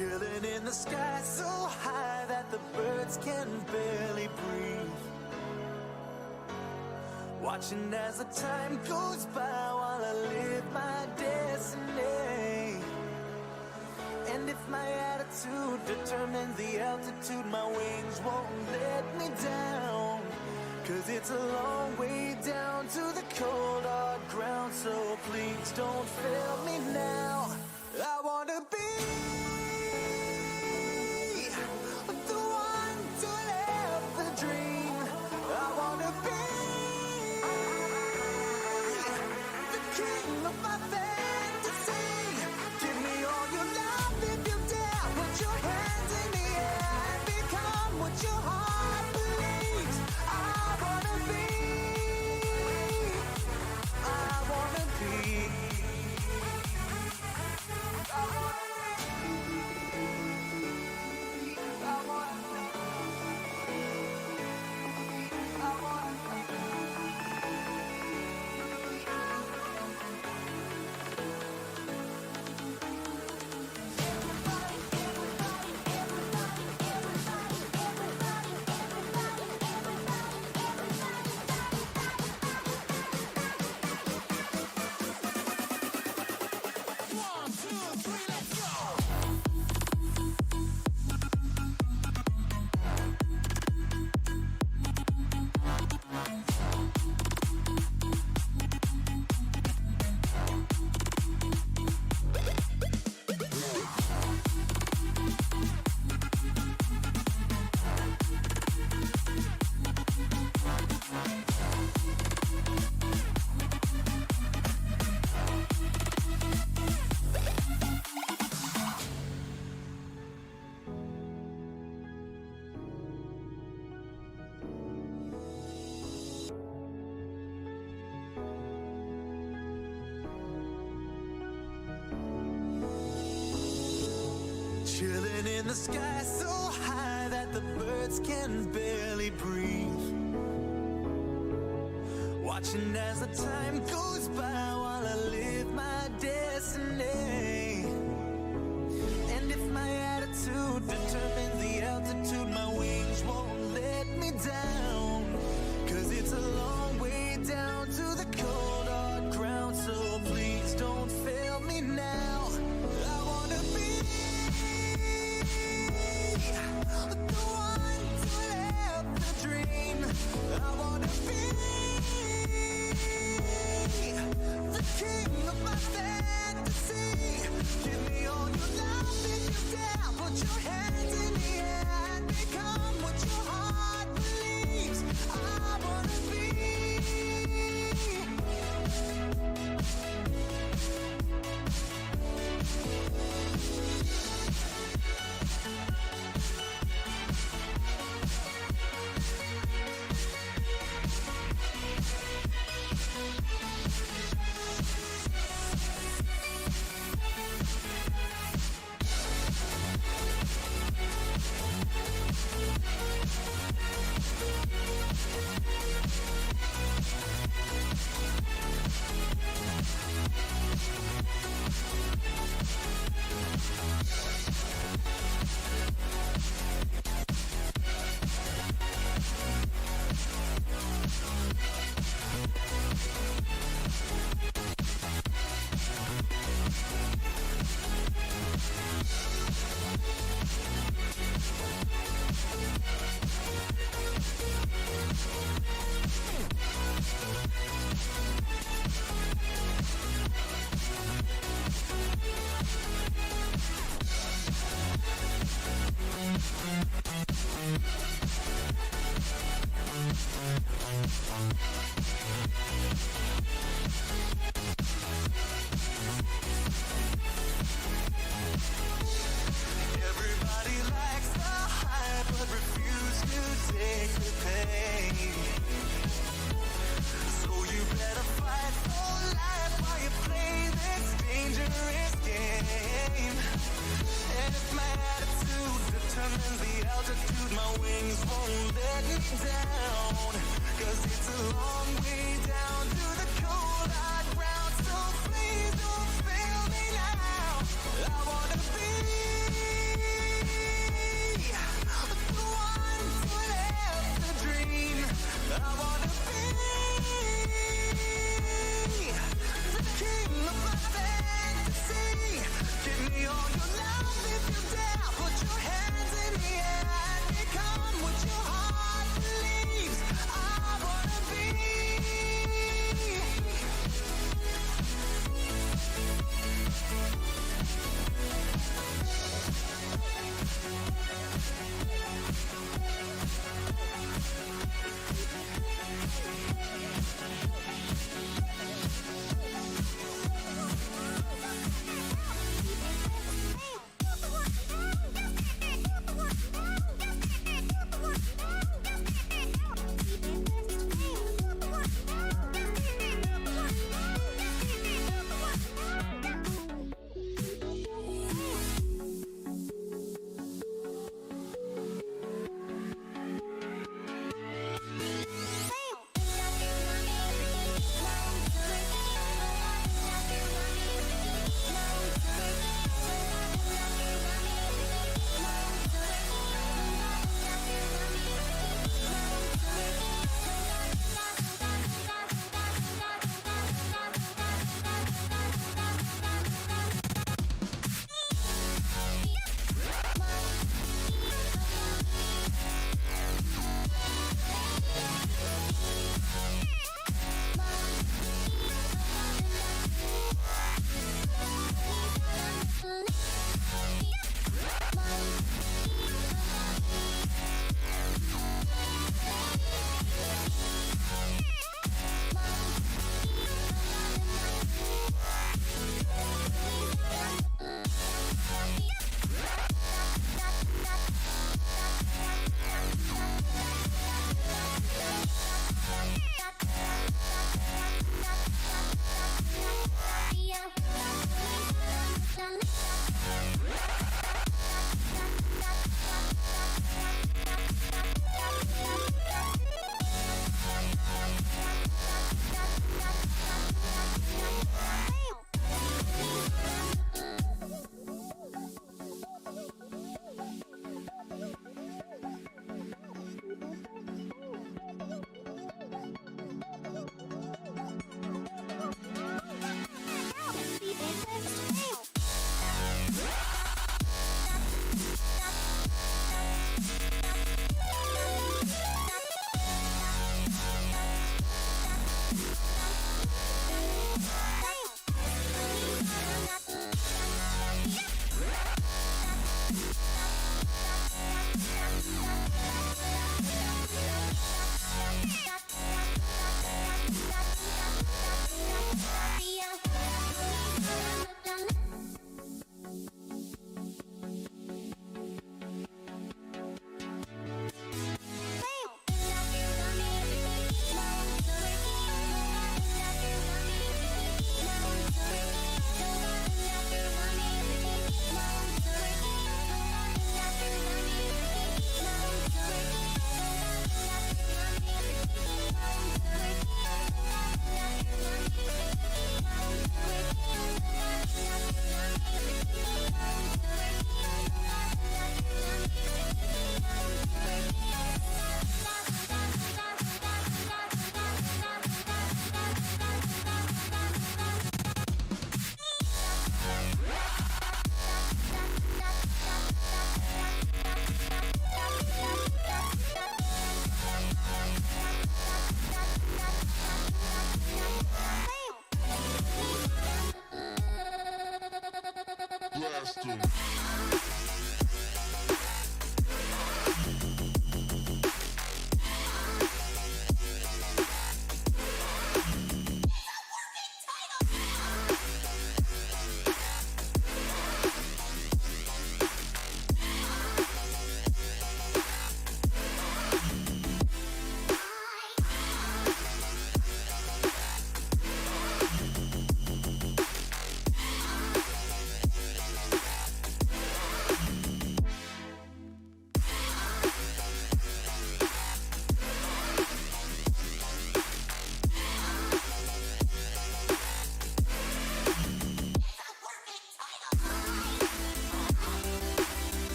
Chilling in the sky so high that the birds can barely breathe. Watching as the time goes by while I live my destiny. And if my attitude determines the altitude, my wings won't let me down. 'Cause it's a long way down to the cold hard ground. So please don't fail me now. I wanna be the one to live the dream. I wanna be the king of my fantasy. Give me all your love if you dare. Put your hands in the air and become what your heart believes. I wanna be. I wanna be. I wanna chilling in the sky so high that the birds can barely breathe. Watching as the time goes by while I live my destiny. And if my attitude determines the altitude, my wings won't let me down. 'Cause it's a long way down to the cold hard ground. So please don't fail me now. I wanna be the one to live the dream. I wanna be the king of my fantasy. Give me all your love if you dare. Put your hands in the air and become what your heart believes. I wanna be. Everybody likes the hype but refuse to take the pain. So you better fight for life while you play this dangerous game. And if my attitude determines the altitude, my wings won't let me down. 'Cause it's a long way down to the cold hard ground. So please don't fail me now. I wanna be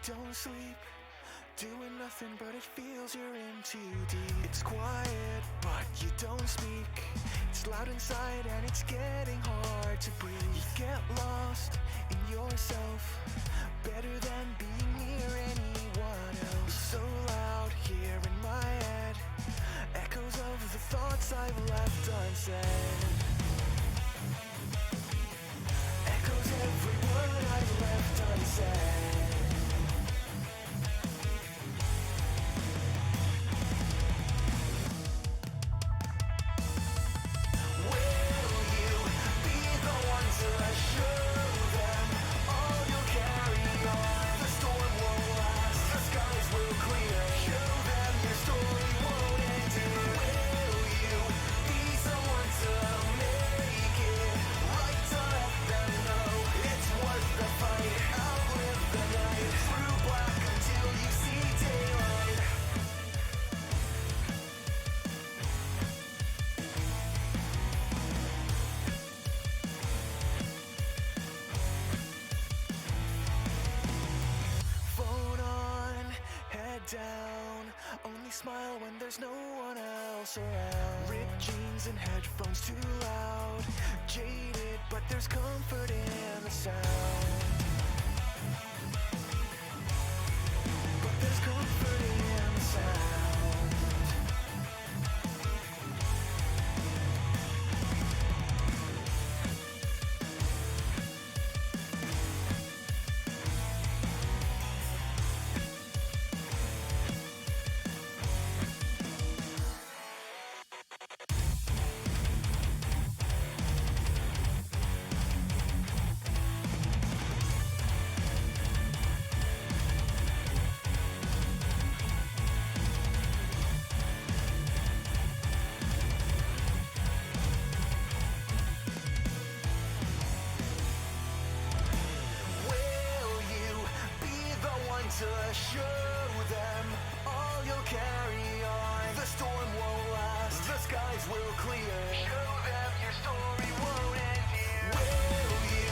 don't sleep, doing nothing but it feels you're in too deep. It's quiet, but you don't speak. It's loud inside and it's getting hard to breathe. You get lost in yourself, better than being near anyone else. So loud here in my head, echoes of the thoughts I've left unsaid. Echoes every word I've left unsaid. Down, only smile when there's no one else around. Ripped jeans and headphones too loud, jaded, but there's comfort in the sound. But there's comfort in the sound. To show them all you'll carry on. The storm won't last, the skies will clear. Show them your story won't end here. Will you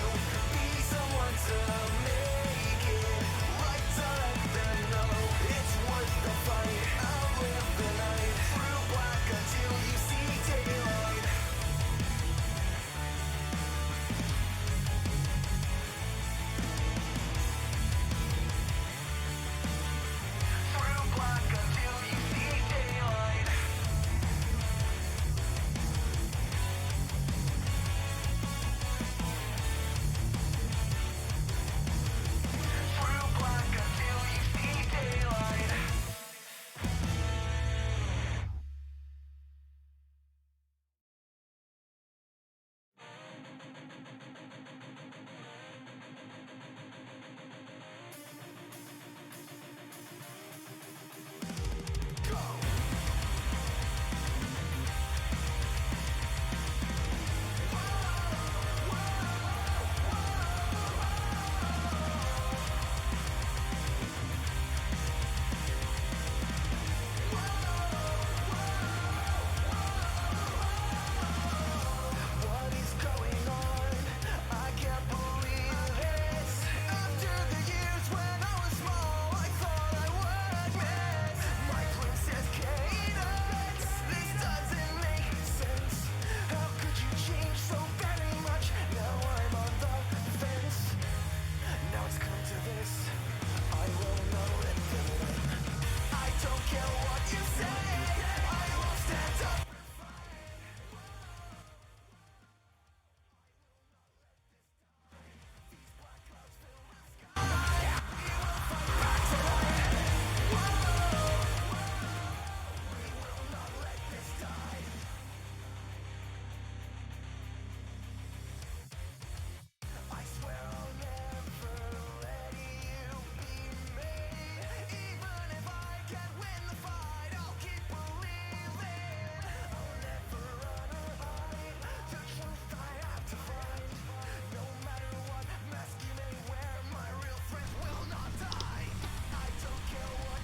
be someone to make it right, to let them know it's worth the fight? Outlive the night, through black until you see daylight.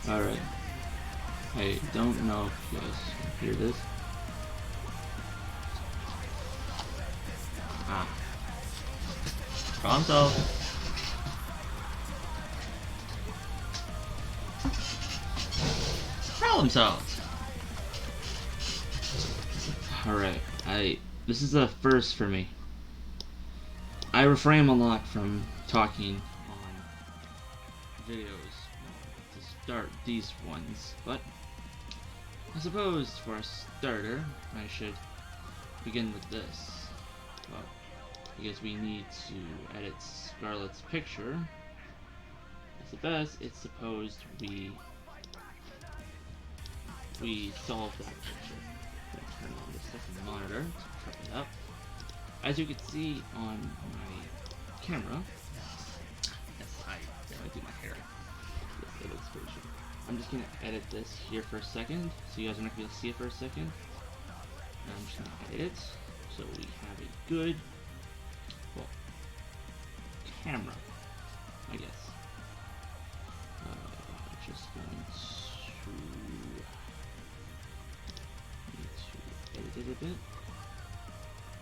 Alright. I don't know if you guys hear this. Ah. Pronto! themselves. Alright, this is a first for me. I refrain a lot from talking on videos to start these ones, but I suppose for a starter, I should begin with this. Well, because we need to edit Scarlet's picture. As the best, it's supposed we solve that picture. Let's turn on the second monitor to try it up. As you can see on my camera, yes, I do my hair. Yes, it looks pretty sure. I'm just gonna edit this here for a second, so you guys are not gonna see it for a second. And I'm just gonna edit it, so we have a good, well, camera, I guess. Just going to edit it a bit.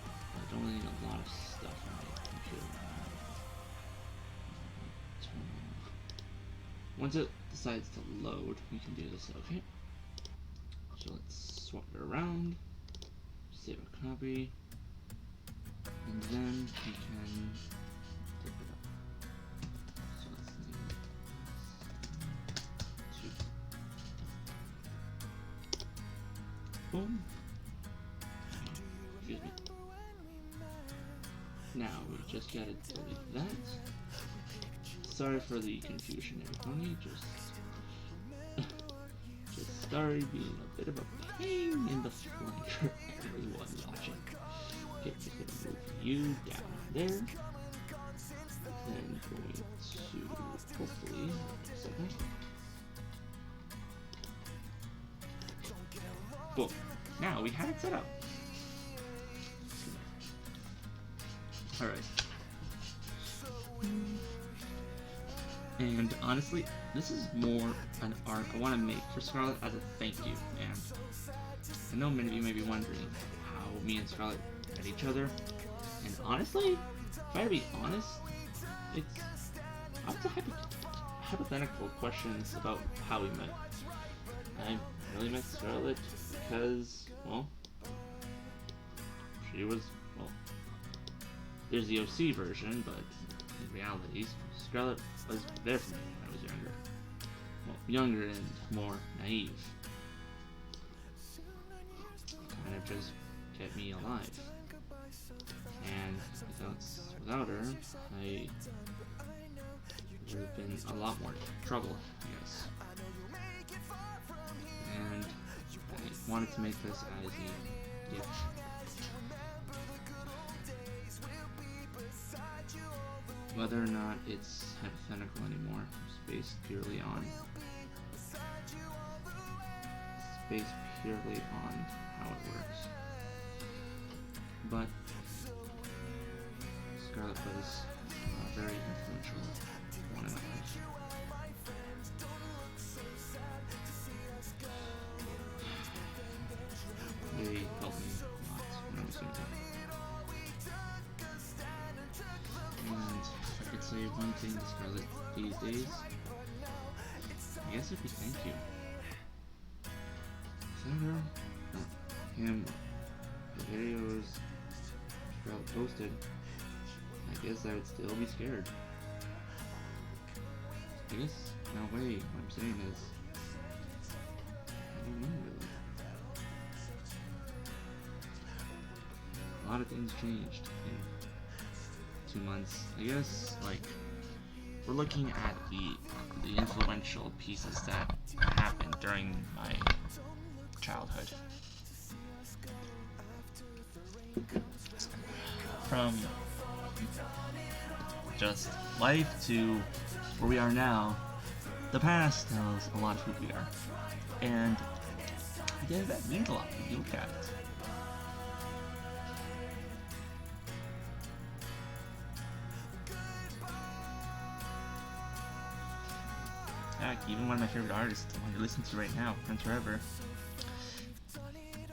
I don't really need a lot of stuff on my computer. Once it decides to load, we can do this, okay? So let's swap it around, save a copy, and then we can take it up. So let's name it 2. Boom. Excuse me. Now we just gotta delete that. Sorry for the confusion, everybody. Just Starry being a bit of a pain in the flank for everyone watching. Okay, just gonna move you down there. Then going to hopefully second. Boom. Now we have it set up. Alright. And honestly, this is more an art I want to make for Scarlet as a thank you. And I know many of you may be wondering how me and Scarlet met each other. And honestly, if I had to be honest, it's hypothetical questions about how we met. I really met Scarlet because, well, she was, well, there's the OC version, but in reality, Scarlet was there for me when I was younger. Well, younger and more naive. Kind of just kept me alive. And without her, I would have been a lot more trouble, I guess. And I wanted to make this as a gift. Whether or not it's hypothetical anymore, it's based purely on how it works. But Scarlet was very influential one in my life. They helped me a lot when I was younger. And if I could say one thing to Scarlet these days, I guess it'd be thank you. Without her, him, the videos Scarlet posted, I guess I would still be scared. I guess, no way, what I'm saying is, I don't know really. A lot of things changed in 2 months. I guess, like, we're looking at the influential pieces that happened during my childhood. From just life to where we are now, the past tells a lot of who we are. And I guess that means a lot when you look at it. Heck, even one of my favorite artists, the one you're listening to right now, Prince Forever,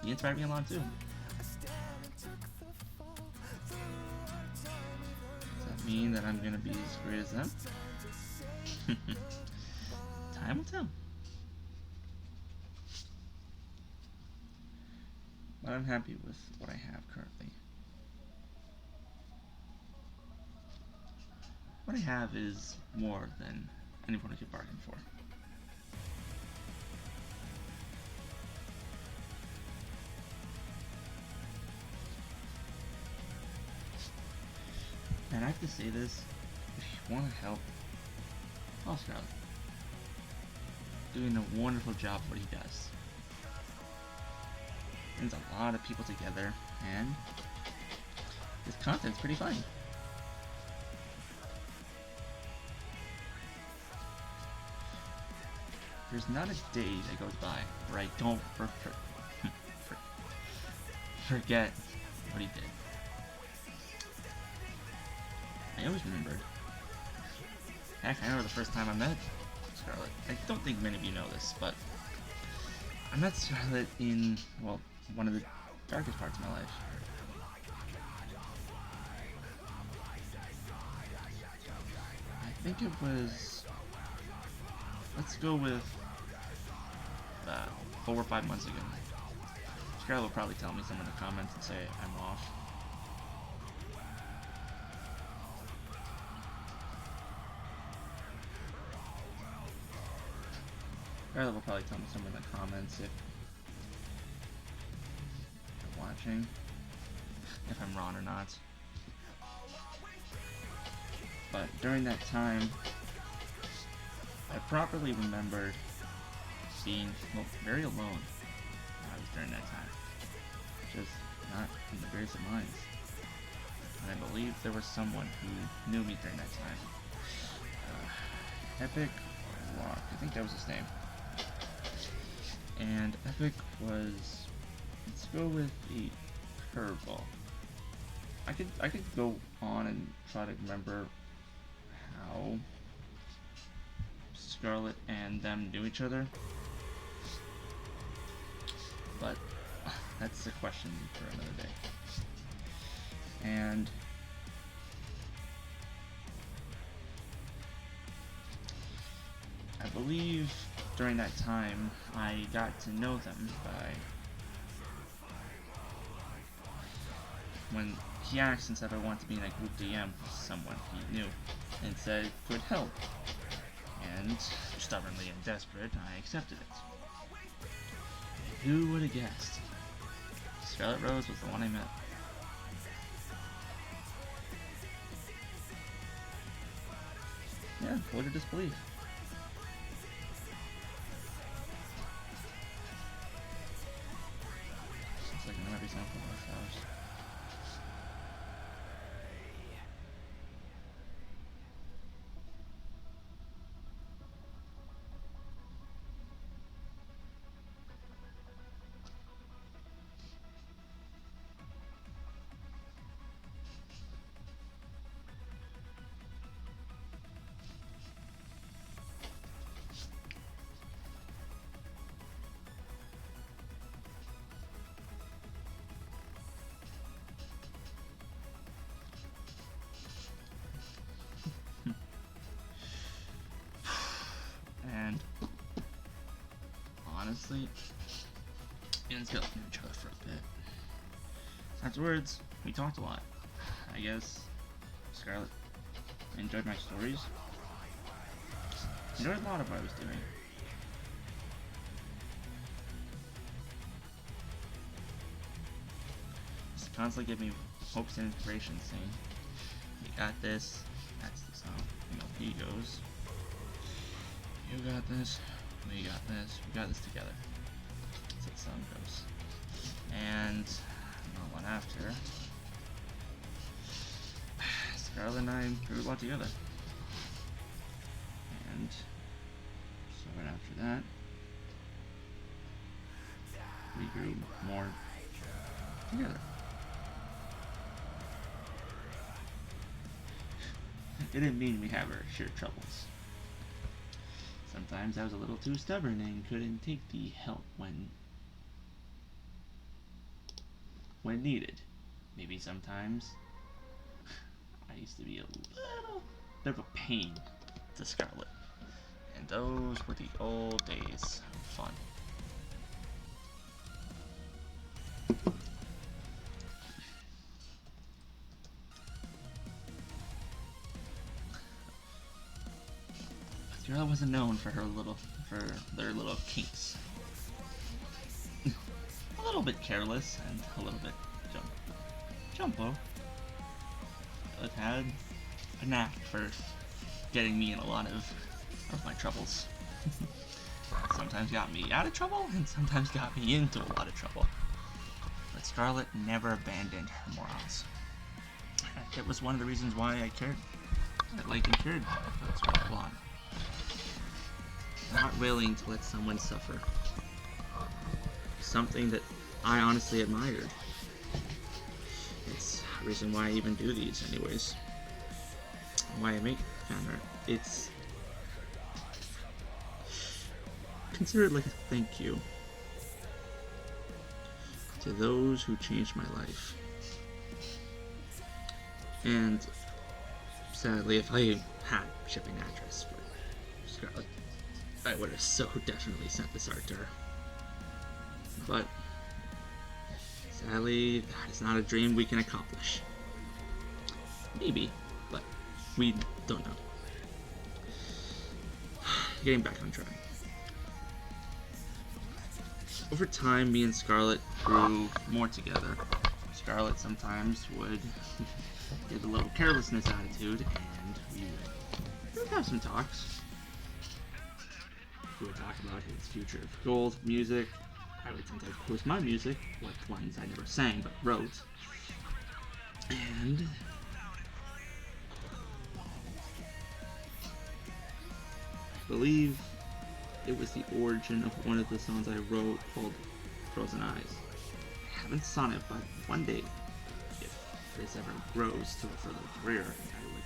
he inspired me a lot too. Does that mean that I'm gonna be as great as them? Time will tell. but I'm happy with what I have currently. What I have is more than anyone could bargain for. And I have to say this, if you want to help, call Scarlet. Doing a wonderful job what he does. Brings a lot of people together, and his content's pretty funny. There's not a day that goes by where I don't forget what he did. I always remembered. Heck, I remember the first time I met Scarlet. I don't think many of you know this, but I met Scarlet in, well, one of the darkest parts of my life. I think it was, let's go with 4 or 5 months ago. Scarlet will probably tell me some in the comments and say I'm off. Scarlet will probably tell me some in the comments if you're watching, if I'm wrong or not. But during that time, I properly remembered being very alone when I was during that time. Just not in the greatest of minds. And I believe there was someone who knew me during that time. Epic Rock, I think that was his name. And Epic was, let's go with the curveball. I could go on and try to remember how Scarlet and them knew each other, but that's a question for another day. And I believe during that time I got to know them by when he asked instead if I wanted to be in a group DM with someone he knew and said could help, and stubbornly and desperate I accepted it. Who would have guessed? Scarlet Rose was the one I met. Yeah, void of disbelief. Looks like there might be something for my flowers. And honestly, we ended up knowing each other for a bit. Afterwards, we talked a lot. I guess Scarlet enjoyed my stories. Enjoyed a lot of what I was doing. Just constantly give me hopes and inspiration, saying, "You got this." That's the song. You know, he goes, "You got this. We got this. We got this together." That's how the song goes. And not long after, Scarlet and I grew a lot together. And so right after that, we grew more together. It didn't mean we have our shared troubles. Sometimes I was a little too stubborn and couldn't take the help when needed. Maybe sometimes I used to be a little bit of a pain to Scarlet. And those were the old days of fun. Scarlet wasn't known for their little kinks. A little bit careless and a little bit jumbo. It had a knack for getting me in a lot of my troubles. Sometimes got me out of trouble and sometimes got me into a lot of trouble. But Scarlet never abandoned her morals. It was one of the reasons why I cared. I liked and cared. That's what I want. Not willing to let someone suffer. Something that I honestly admired. It's the reason why I even do these anyways. Why I make fan art. It's... Consider it like a thank you to those who changed my life. And sadly, if I had shipping address for Scarlet, I would have so definitely sent this art to her. But sadly, that is not a dream we can accomplish. Maybe, but we don't know. Getting back on track. Over time, me and Scarlet grew more together. Scarlet sometimes would get a little carelessness attitude, and we would have some talks. We would talk about his future of gold, music. I would sometimes post my music, what ones I never sang but wrote. And I believe it was the origin of one of the songs I wrote called Frozen Eyes. I haven't sung it, but one day, if this ever grows to a further career, I would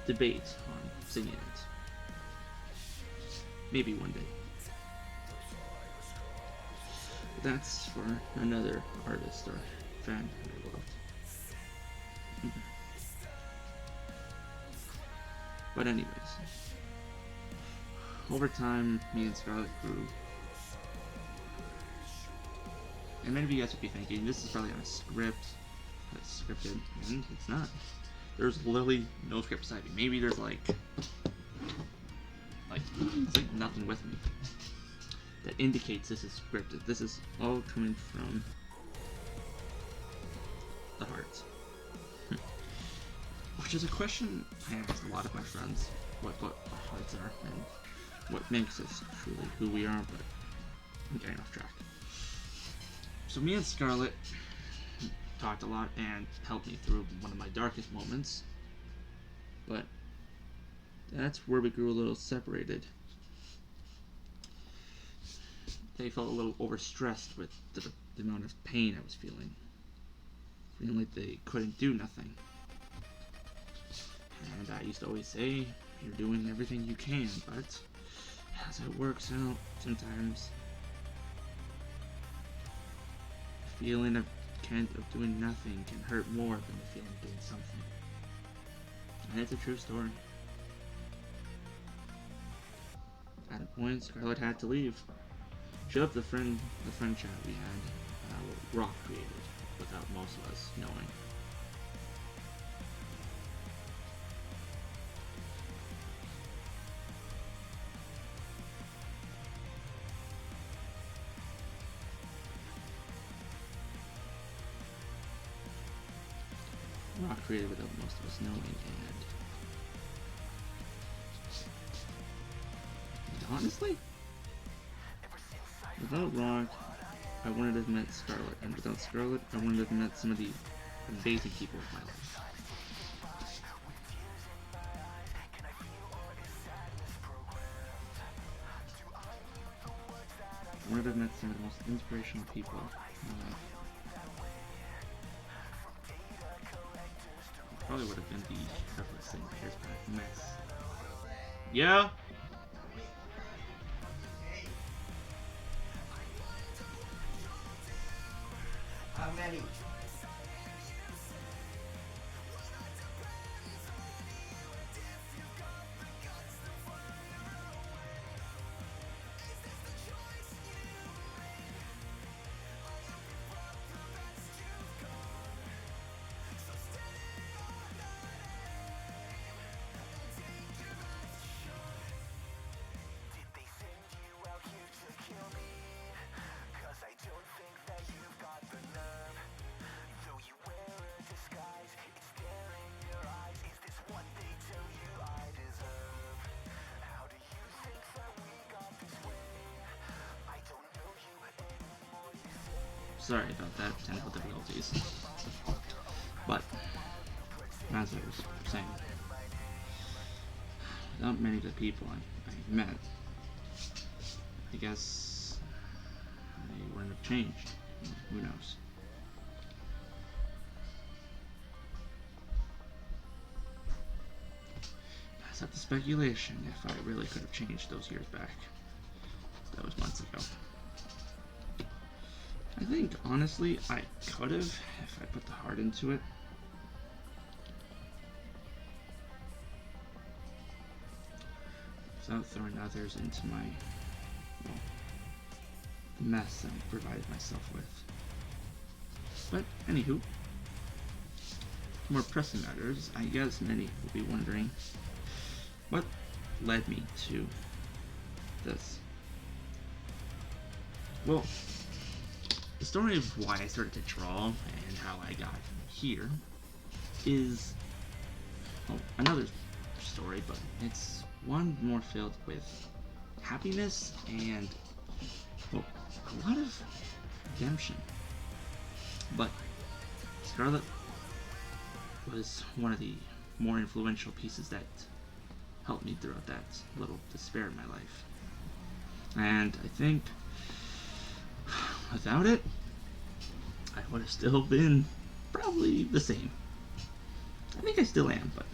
debate on singing it. Maybe one day. But that's for another artist or fan I loved. But anyways, over time, me and Scarlet grew. And many of you guys would be thinking, this is probably on a script, that's scripted, and it's not. There's literally no script beside me. Maybe there's like it's like nothing with me that indicates this is scripted. This is all coming from the heart. Which is a question I asked a lot of my friends, what our hearts are and what makes us truly who we are, but I'm getting off track. So me and Scarlet talked a lot and helped me through one of my darkest moments, but that's where we grew a little separated. They felt a little overstressed with the amount of pain I was feeling like they couldn't do nothing. And I used to always say, you're doing everything you can, but as it works out, sometimes the feeling of doing nothing can hurt more than the feeling of doing something. And it's a true story. At a point, Scarlet had to leave. She left the friend chat we had, Rock created, without most of us knowing. Rock created without most of us knowing, and honestly, without Rock, I wouldn't have met Scarlet, and without Scarlet, I wouldn't have met some of the amazing people of my life. I wouldn't have met some of the most inspirational people in my life. Probably would have been the toughest thing. Here's my mess. Yeah? How many? sorry about that, technical difficulties. But, as I was saying, without many of the people I met, I guess they wouldn't have changed. Who knows? That's up to speculation if I really could have changed those years back. That was months ago. I think, honestly, I could have if I put the heart into it. Without throwing others into my, well, the mess I provided myself with. But, anywho, more pressing matters, I guess many will be wondering what led me to this. Well, the story of why I started to draw and how I got here is, well, another story, but it's one more filled with happiness and, well, a lot of redemption. But Scarlet was one of the more influential pieces that helped me throughout that little despair in my life. And I think without it, I would have still been probably the same. I think I still am, but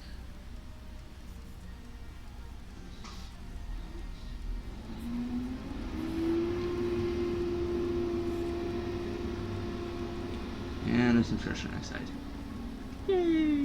and there's some trash on our side. Yay!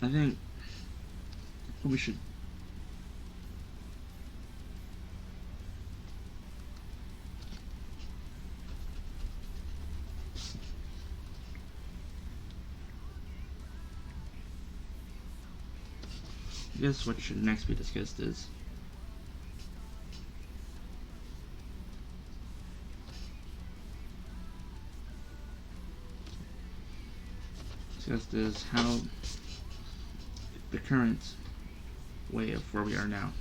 I think we should I guess what should next be discussed is how the current way of where we are now,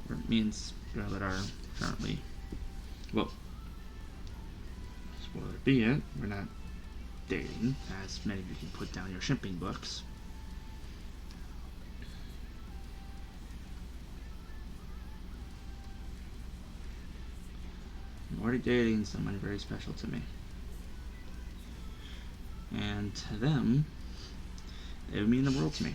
where me and Scarlet are currently, well, spoiler be it, we're not dating, as many of you can put down your shipping books. I'm already dating someone very special to me. And to them, it would mean the world to me.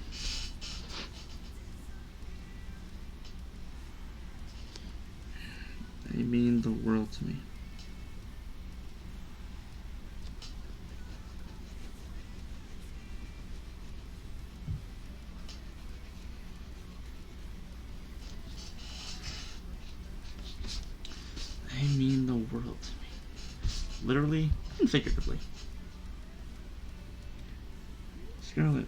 They mean the world to me. They mean the world to me. Literally and figuratively. Scarlet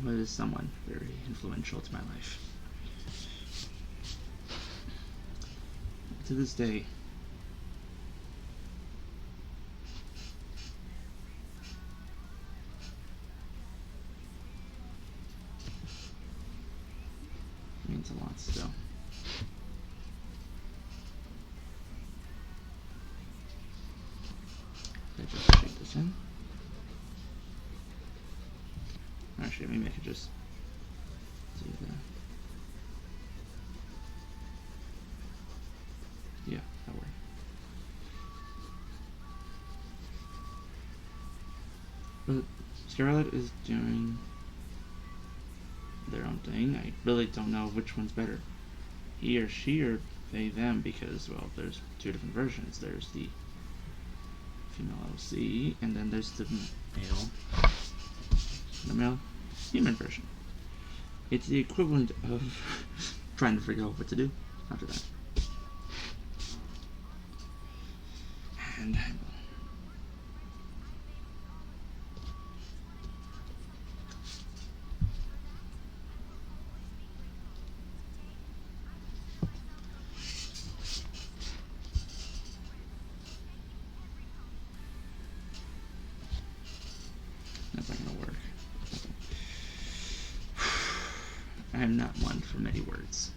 was someone very influential to my life. To this day, it means a lot still. I just shake this in. Actually, maybe I could just do that. But Scarlet is doing their own thing. I really don't know which one's better. He or she or they, them, because, well, there's two different versions. There's the female LC, and then there's the male human version. It's the equivalent of trying to figure out what to do after that. And that's not gonna work. I'm not one for many words.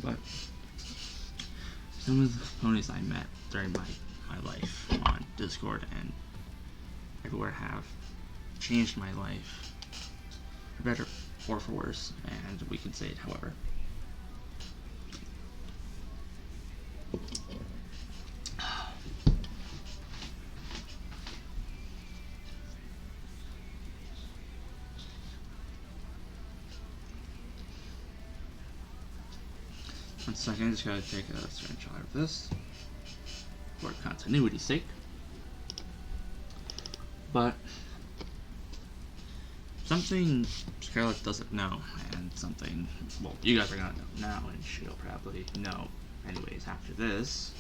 But some of the ponies I met during my life on Discord and everywhere have changed my life for better or for worse, and we can say it however. One second, just gotta take a screenshot of this for continuity's sake. But something Scarlet doesn't know, and something, well, you guys are gonna know now, and she'll probably know anyways after this.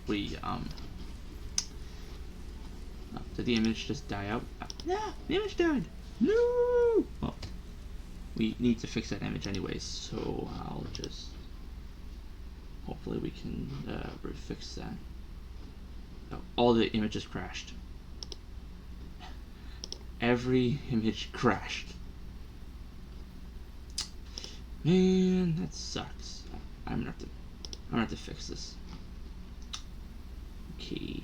We, did the image just die out? Yeah, the image died! No! Well, we need to fix that image anyways, so I'll just, hopefully we can fix that. Oh, all the images crashed. Every image crashed. Man, that sucks. I'm gonna have to fix this. Okay,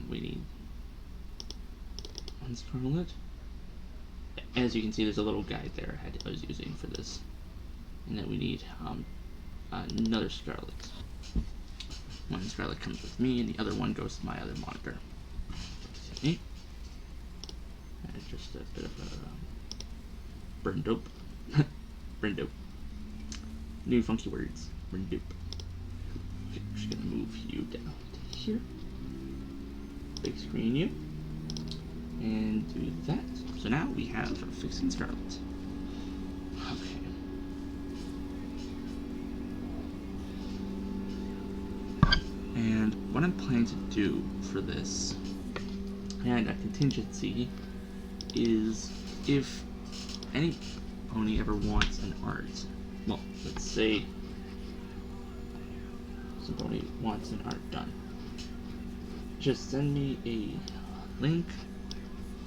we need one Scarlet. As you can see, there's a little guide there I was using for this, and then we need another Scarlet. One Scarlet comes with me, and the other one goes to my other monitor. See? And it's just a bit of a burn dope. Burn dope. New funky words. Burn dope. Okay, I'm just gonna move you down to here. Big screen you. And do that. So now we have fixing Scarlet. Okay. And what I'm planning to do for this, and a contingency, is if any pony ever wants an art, well, let's say some pony wants an art done, just send me a link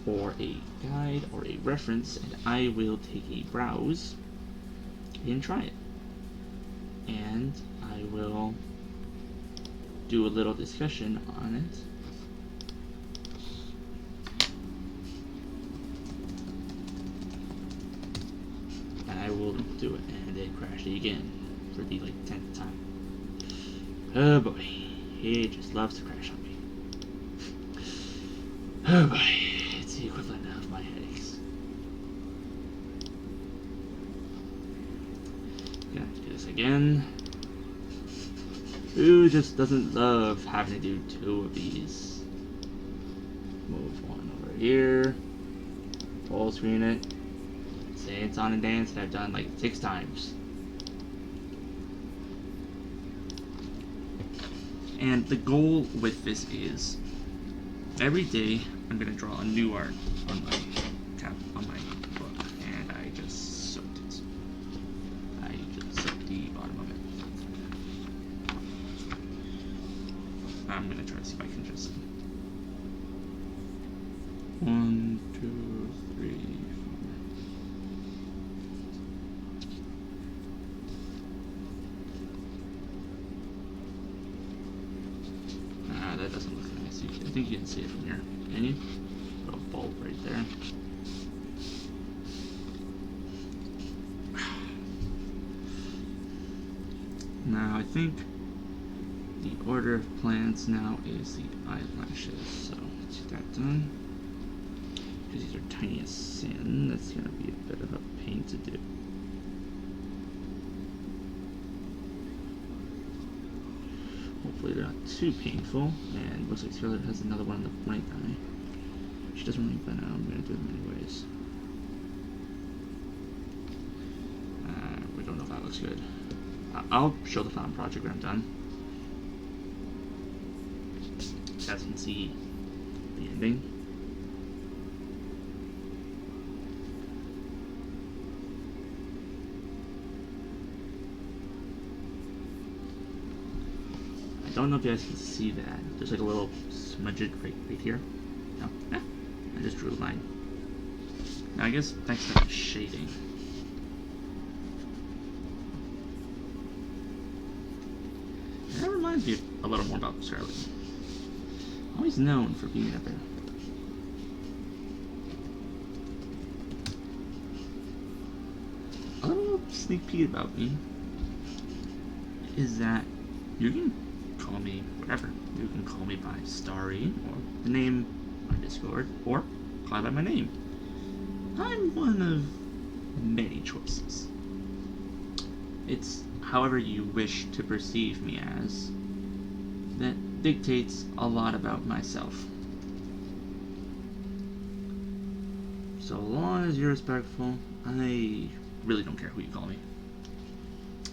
or a guide or a reference, and I will take a browse and try it. And I will do a little discussion on it. And I will do it, and it crashed again for the 10th time. Oh boy, he just loves to crash on me. Oh boy, it's the equivalent of my headaches. Gonna do this again. Who just doesn't love having to do two of these? Move one over here. Full screen it. Say it's on a dance that I've done 6 times. And the goal with this is every day I'm gonna draw a new art on my book, and I just soaked it. I just soaked the bottom of it. I'm gonna try to see if I can just 1, 2, 3, 4. That doesn't look nice. I think you can see it from here. Can you? Got a bulb right there. Now I think the order of plans now is the eyelashes, so let's get that done. Because these are tiny as sin, that's going to be a bit of a pain to do. Hopefully they're not too painful, and looks like Scarlet has another one in the right eye. She doesn't really, but I'm going to do them anyways. We don't know if that looks good. I'll show the final project when I'm done. You guys can see the ending. I don't know if you guys can see that. There's like a little smudge right here. No, I just drew a line. Now I guess next up is shading. That reminds me a little more about Starry. Always known for being up there. A little sneak peek about me is that you can call me whatever. You can call me by Starry, or the name on Discord, or call by my name. I'm one of many choices. It's however you wish to perceive me as that dictates a lot about myself. So long as you're respectful, I really don't care who you call me.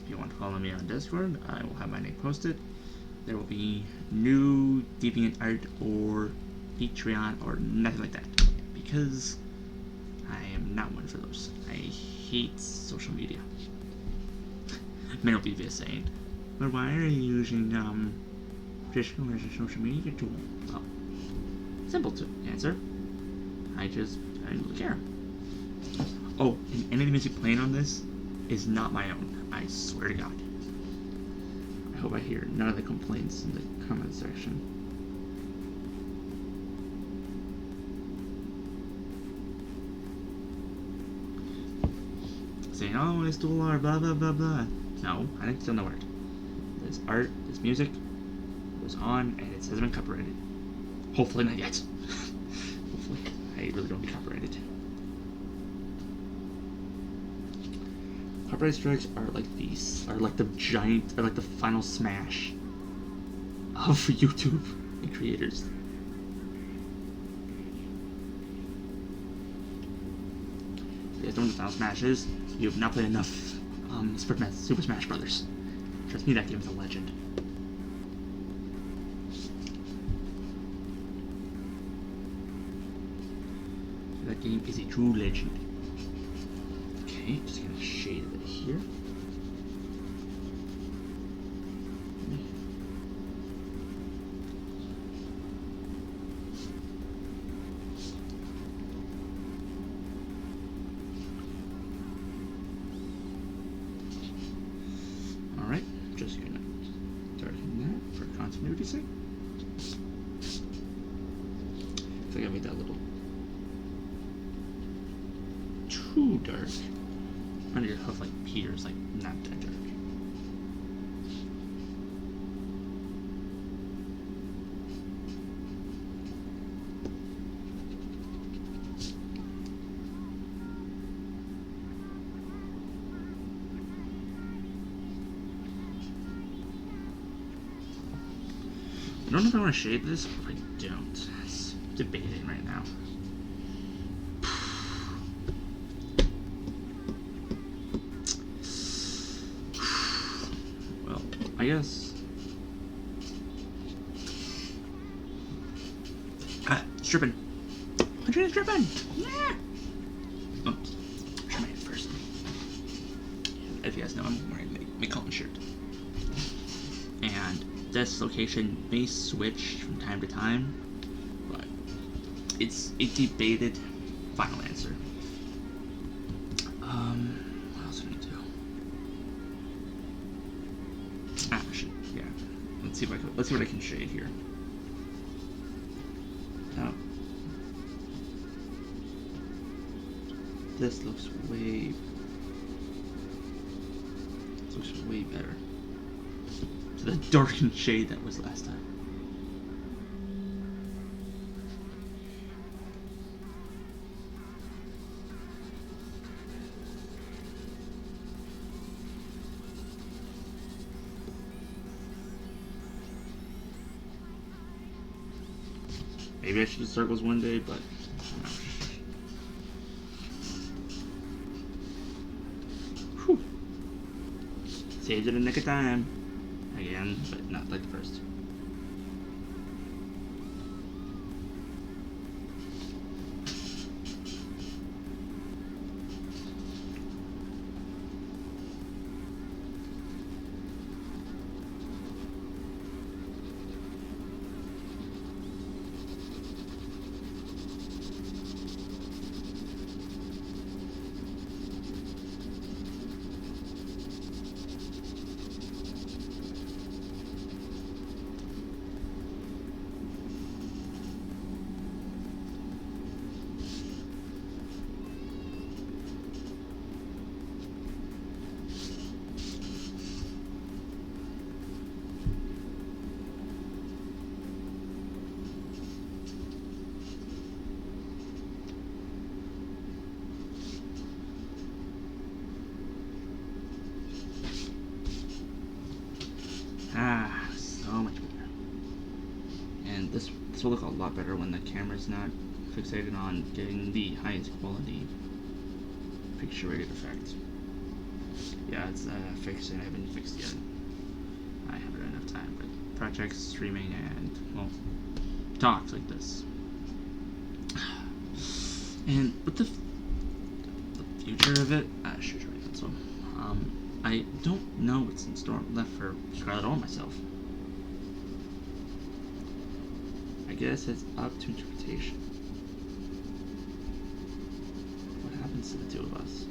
If you want to follow me on Discord, I will have my name posted. There will be no deviant art or Patreon or nothing like that, because I am not one for those. I hate social media. Many will be saying, but why are you using Discord as a social media tool? Well, simple to answer. I don't really care. Oh, and any of the music playing on this is not my own. I swear to God. I hope I hear none of the complaints in the comment section. Saying, oh, I stole art, blah blah blah blah. No, I didn't steal no art. This art, this music was on, and it hasn't been copyrighted. Hopefully not yet. Hopefully. I really don't be copyrighted. Copyright strikes are like these, are like the final smash of YouTube and creators. If you guys don't know what the final smash is, you have not played enough Super Smash Brothers. Trust me, that game is a legend. That game is a true legend. Okay, just gonna shade it here. Alright, just gonna start hitting that for continuity's sake. I think I made that a little too dark. Under your hoof, like Peter's, like not that dark. I don't know if I want to shade this or I don't. It's debating right now. I guess. It's dripping. It's dripping! Yeah! Oops. Try my head first. If you guys know, I'm wearing my Colin shirt. And this location may switch from time to time, but it's a debated final answer. What else do I need to do? Yeah. Let's see what I can shade here. Now, this looks way better. to the darkened shade that was last time. Maybe I should do circles one day, but whew. Saved it in the nick of time. Again, but not like the first. So much better. And this will look a lot better when the camera's not fixated on getting the highest quality picture rated effect. Yeah, it's fixed and I haven't fixed yet. I haven't had enough time, but projects, streaming, and, well, talks like this. And with the future of it, shoot, right, pencil. I don't know what's in store left for Scarlet or myself. I guess it's up to interpretation. What happens to the two of us?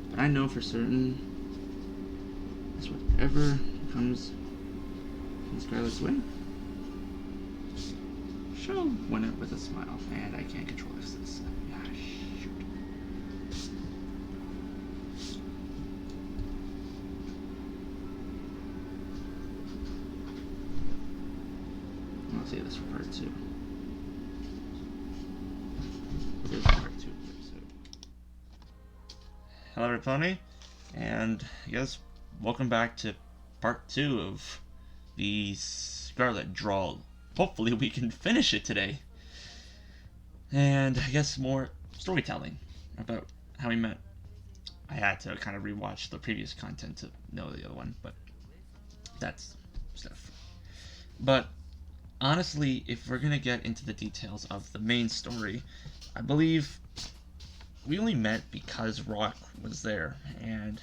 But I know for certain is whatever comes in Scarlet's way, she'll win it with a smile, and I can't control this. Ah, shoot. I'll save this for part 2. This is part 2 of the episode. Hello, everybody, and I guess welcome back to part 2 of the Scarlet Drawl. Hopefully we can finish it today. And I guess more storytelling about how we met. I had to kind of rewatch the previous content to know the other one, but that's stuff. But honestly, if we're gonna get into the details of the main story, I believe we only met because Rock was there, and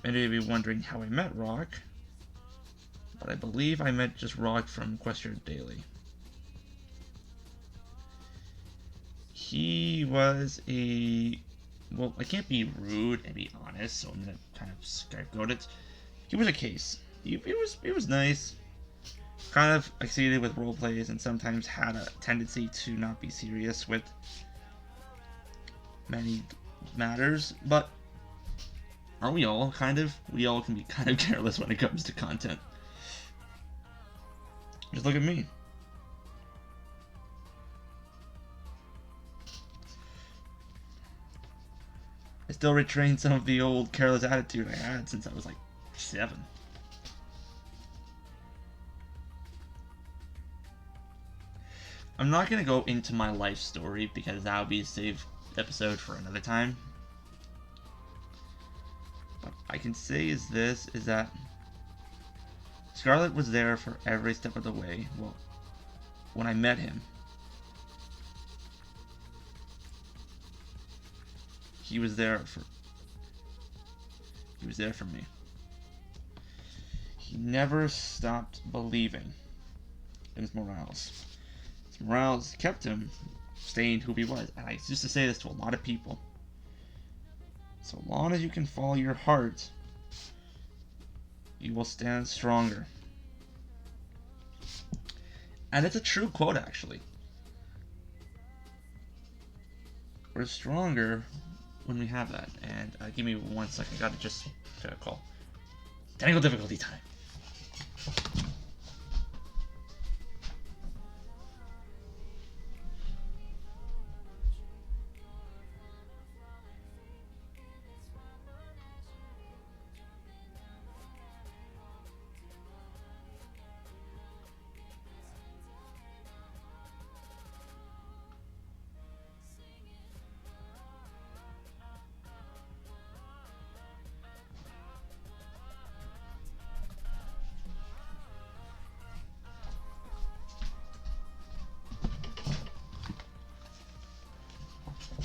many of you wondering how I met Rock, but I believe I met just Rock from Equestria Daily. He was well, I can't be rude and be honest, so I'm gonna kind of scapegoat it. He was a case. He was nice. Kind of exceeded with role plays and sometimes had a tendency to not be serious with many matters, but aren't we all kind of? We all can be kind of careless when it comes to content. Just look at me. I still retain some of the old careless attitude I had since I was like 7. I'm not going to go into my life story because that would be a saved episode for another time. What I can say is that Scarlet was there for every step of the way. Well, when I met him, he was there for me. He never stopped believing in his morals. His morals kept him staying who he was. And I used to say this to a lot of people. So long as you can follow your heart, you will stand stronger. And it's a true quote, actually. We're stronger when we have that. And give me 1 second. I gotta just get a call. Technical difficulty time.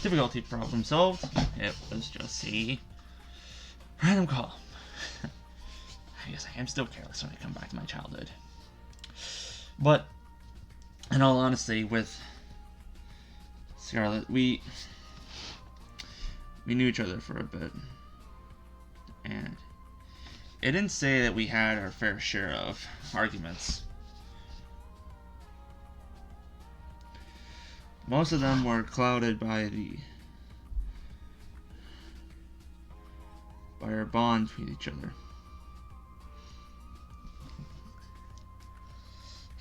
Difficulty problem solved. It was just a random call. I guess I am still careless when I come back to my childhood. But, in all honesty, with Scarlet, we knew each other for a bit. And it didn't say that we had our fair share of arguments. Most of them were clouded by our bond with each other.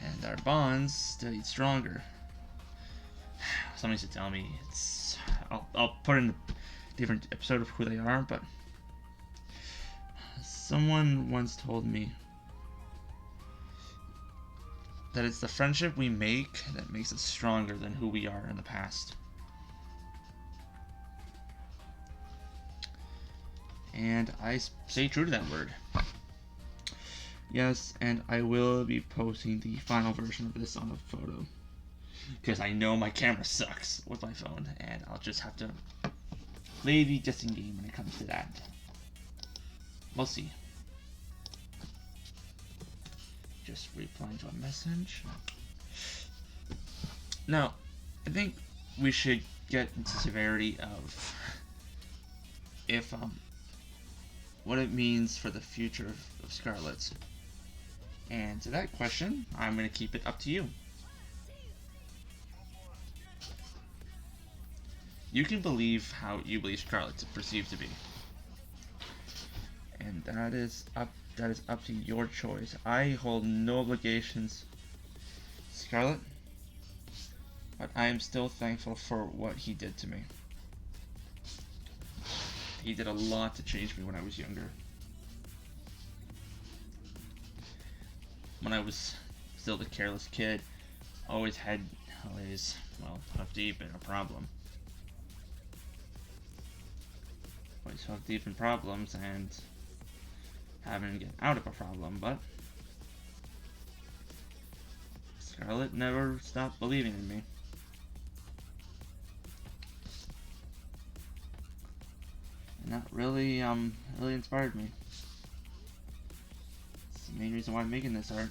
And our bonds stayed stronger. Somebody should tell me. I'll put in a different episode of who they are, but someone once told me that it's the friendship we make that makes us stronger than who we are in the past. And I stay true to that word. Yes, and I will be posting the final version of this on a photo. Because I know my camera sucks with my phone, and I'll just have to play the guessing game when it comes to that. We'll see. Just replying to a message. Now, I think we should get into severity of what it means for the future of Scarlet. And to that question, I'm going to keep it up to you. You can believe how you believe Scarlet is perceived to be. And that is up to your choice. I hold no obligations, Scarlet, but I am still thankful for what he did to me. He did a lot to change me when I was younger. When I was still the careless kid, always, deep in a problem. Always hooked deep in problems and having to get out of a problem, but Scarlet never stopped believing in me. And that really inspired me. It's the main reason why I'm making this art.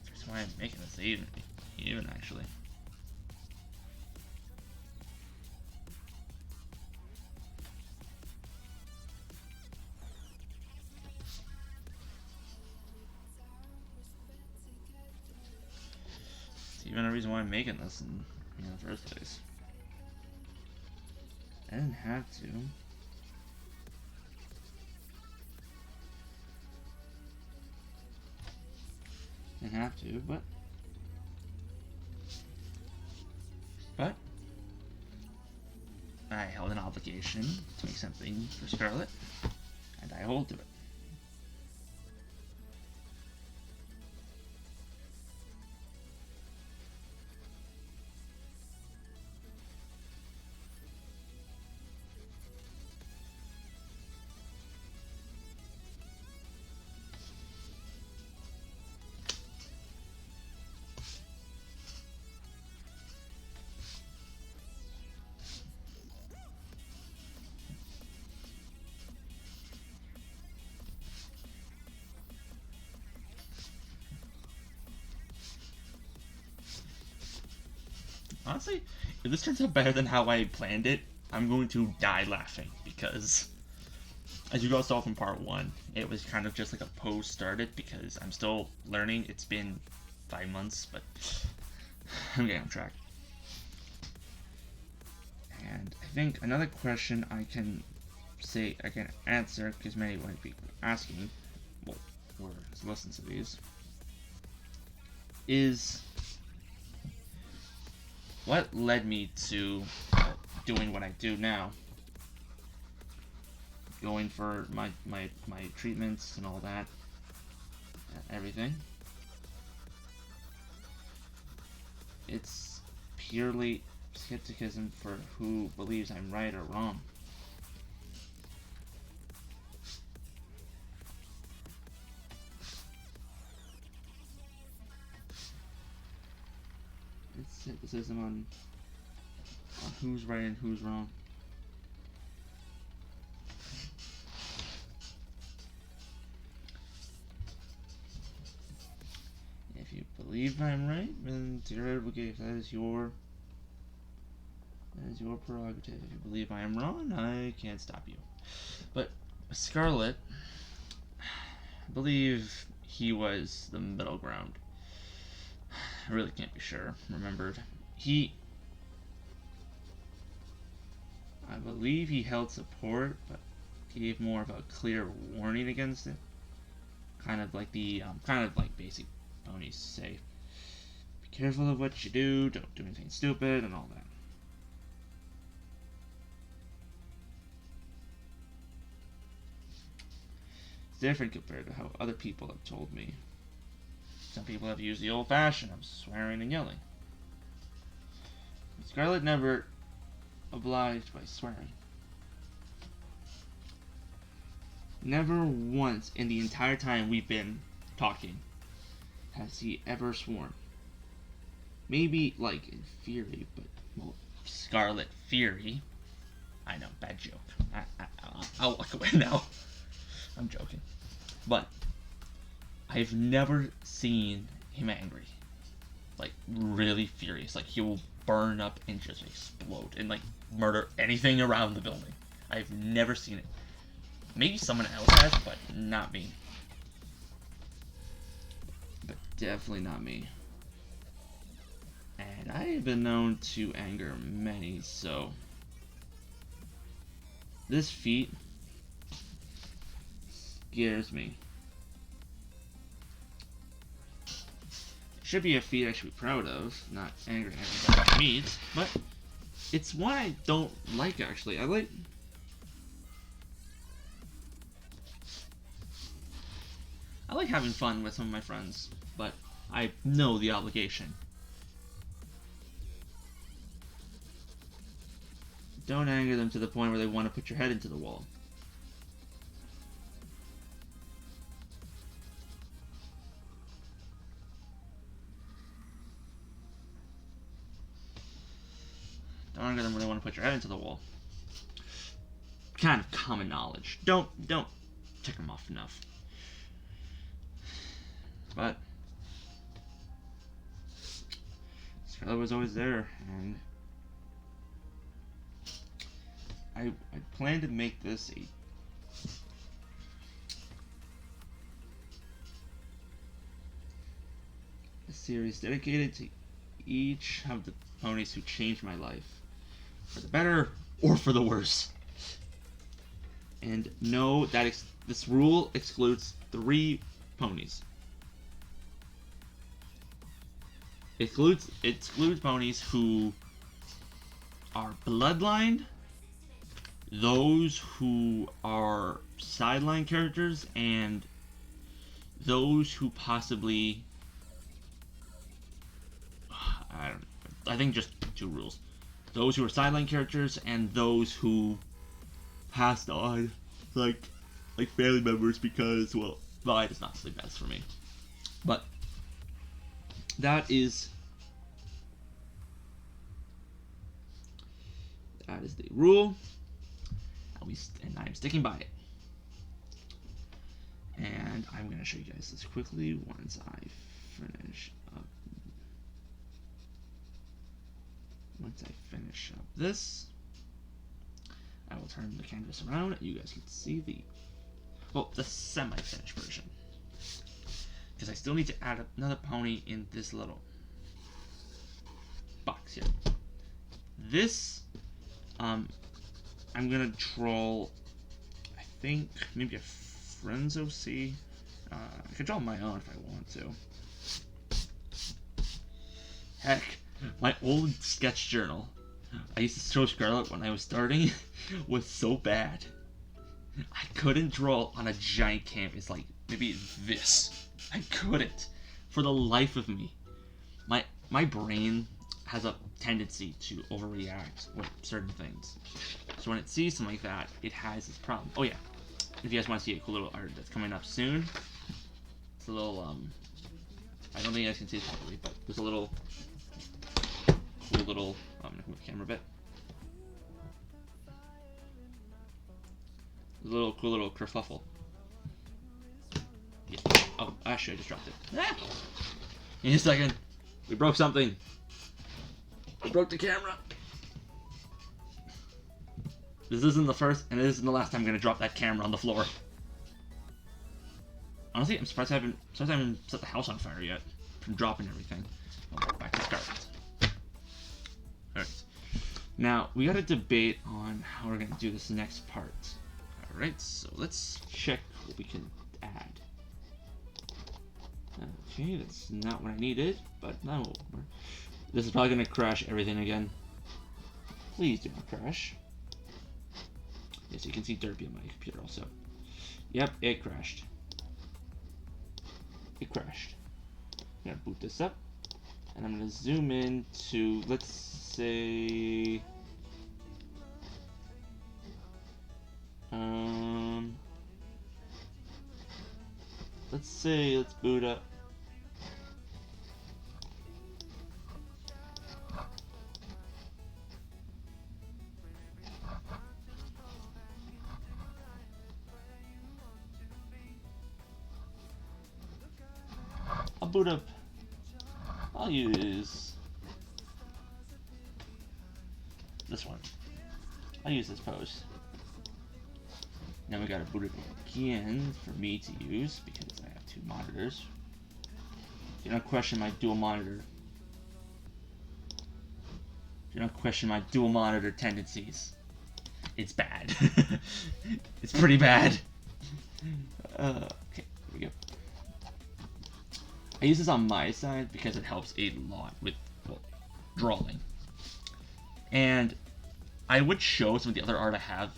That's why I'm making this even actually. It's even a reason why I'm making this in the first place. I didn't have to. Didn't have to, but I held an obligation to make something for Scarlet, and I hold to it. Honestly, if this turns out better than how I planned it, I'm going to die laughing, because as you guys saw from part 1, it was kind of just like a pose started because I'm still learning. It's been 5 months, but I'm getting on track. And I think another question I can say I can answer because many might be asking, well, or listen to these, is what led me to doing what I do now, going for my treatments and all that, everything. It's purely skepticism for who believes I'm right or wrong. It's skepticism on who's right and who's wrong. If you believe I'm right, then to your advocate, that is your prerogative. If you believe I am wrong, I can't stop you. But Scarlet, I believe he was the middle ground. I really can't be sure. Remembered. I believe he held support, but gave more of a clear warning against it. Kind of like basic ponies say. Be careful of what you do, don't do anything stupid, and all that. It's different compared to how other people have told me. Some people have used the old-fashioned of swearing and yelling. Scarlet never obliged by swearing. Never once in the entire time we've been talking has he ever sworn. Maybe like in Fury, but well, Scarlet Fury. I know, bad joke. I'll walk away now. I'm joking. But I've never seen him angry. Like, really furious. Like, he will burn up and just explode and, like, murder anything around the building. I've never seen it. Maybe someone else has, but not me. But definitely not me. And I have been known to anger many, so this feat scares me. Should be a feat I should be proud of, not angering everybody I meet, but it's one I don't like, actually. I like having fun with some of my friends, but I know the obligation. Don't anger them to the point where they want to put your head into the wall. Don't anger them when they want to put your head into the wall. Kind of common knowledge. Don't tick them off enough. But Scarlet was always there, and I plan to make this a series dedicated to each of the ponies who changed my life, for the better or for the worse. And know that this rule excludes 3 ponies. It excludes ponies who are bloodlined, those who are sideline characters, and those who possibly, I think just 2 rules. Those who are sideline characters and those who passed on, like family members, because, well, light is not the best for me. But that is the rule, and I'm sticking by it. And I'm going to show you guys this quickly once I finish up. Once I finish up this, I will turn the canvas around. You guys can see the semi-finished version. Because I still need to add another pony in this little box here. This, I'm gonna troll think maybe a friend's OC. I could draw my own if I want to. Heck, my old sketch journal I used to show Scarlet when I was starting was so bad. I couldn't draw on a giant canvas like maybe this. I couldn't. For the life of me. My brain has a tendency to overreact with certain things. So when it sees something like that, it has this problem. Oh yeah, if you guys want to see a cool little art that's coming up soon, it's a little, I don't think you guys can see it properly, but there's a little, cool little, I'm going to move the camera a bit. There's a little, cool little kerfuffle. Yeah. Oh, actually I just dropped it. Ah! In a second, we broke something. We broke the camera. This isn't the first, and it isn't the last time I'm gonna drop that camera on the floor. Honestly, I'm surprised I haven't set the house on fire yet from dropping everything. Oh, back to Scarlet. Alright. Now, we got a debate on how we're gonna do this next part. Alright, so let's check what we can add. Okay, that's not what I needed, but no. This is probably going to crash everything again. Please do not crash. Yes, you can see Derpy on my computer also. Yep, it crashed. It crashed. I'm going to boot this up, and I'm going to zoom in to, let's say... let's boot up. I'll boot up. I'll use this one. I'll use this pose. Now we gotta boot it again for me to use because I have two monitors. Do not question my dual monitor. Do not question my dual monitor tendencies. It's bad. It's pretty bad. Okay, here we go. I use this on my side because it helps a lot with, well, drawing. And I would show some of the other art I have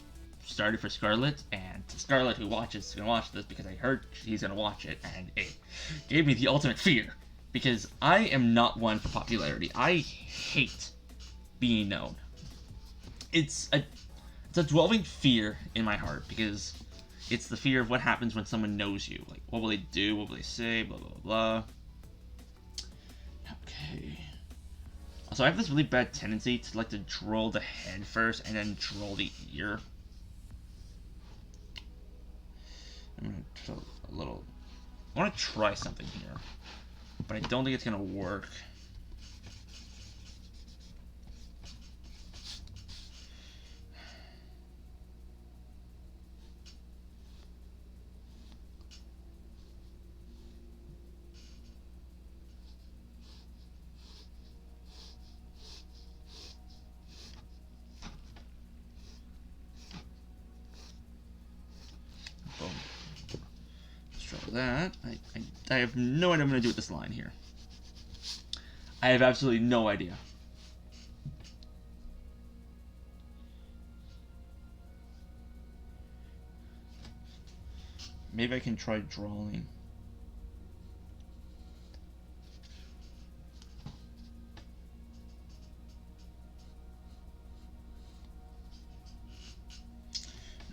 started for Scarlet, and Scarlet, who watches, is going to watch this because I heard he's going to watch it, and it gave me the ultimate fear. Because I am not one for popularity. I hate being known. It's a dwelling fear in my heart, because it's the fear of what happens when someone knows you. Like, what will they do? What will they say? Blah, blah, blah, blah. Okay. So I have this really bad tendency to like to draw the head first and then draw the ear. I'm going to draw a little... I want to try something here, but I don't think it's going to work. That I have no idea what I'm going to do with this line here. I have absolutely no idea. Maybe I can try drawing.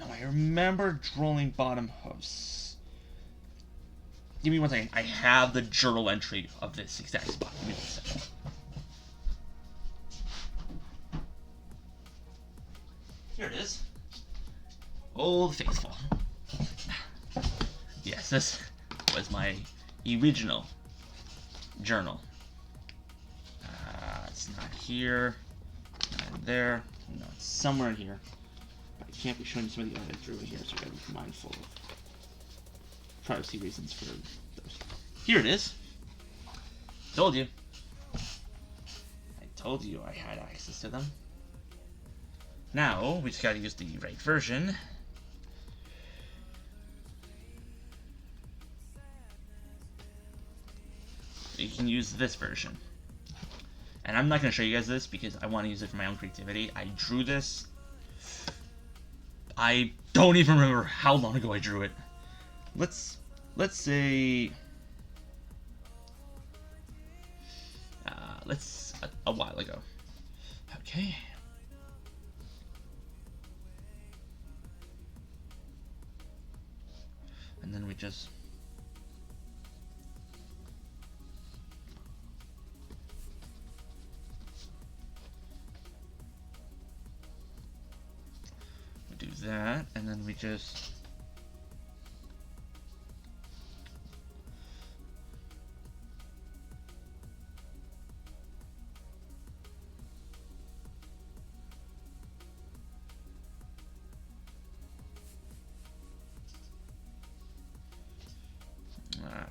No, I remember drawing bottom hoofs. Give me one second. I have the journal entry of this exact spot. Give me 1 second. Here it is. Old Faithful. Yes, this was my original journal. It's not here. Not there. No, it's somewhere in here. But I can't be showing you some of the art I drew in here, so I gotta be mindful of privacy reasons for those. Here it is. Told you. I told you I had access to them. Now, we just gotta use the right version. you can use this version. And I'm not going to show you guys this because I want to use it for my own creativity. I drew this. I don't even remember how long ago I drew it. Let's say a while ago. Okay. And then we just do that, and then we just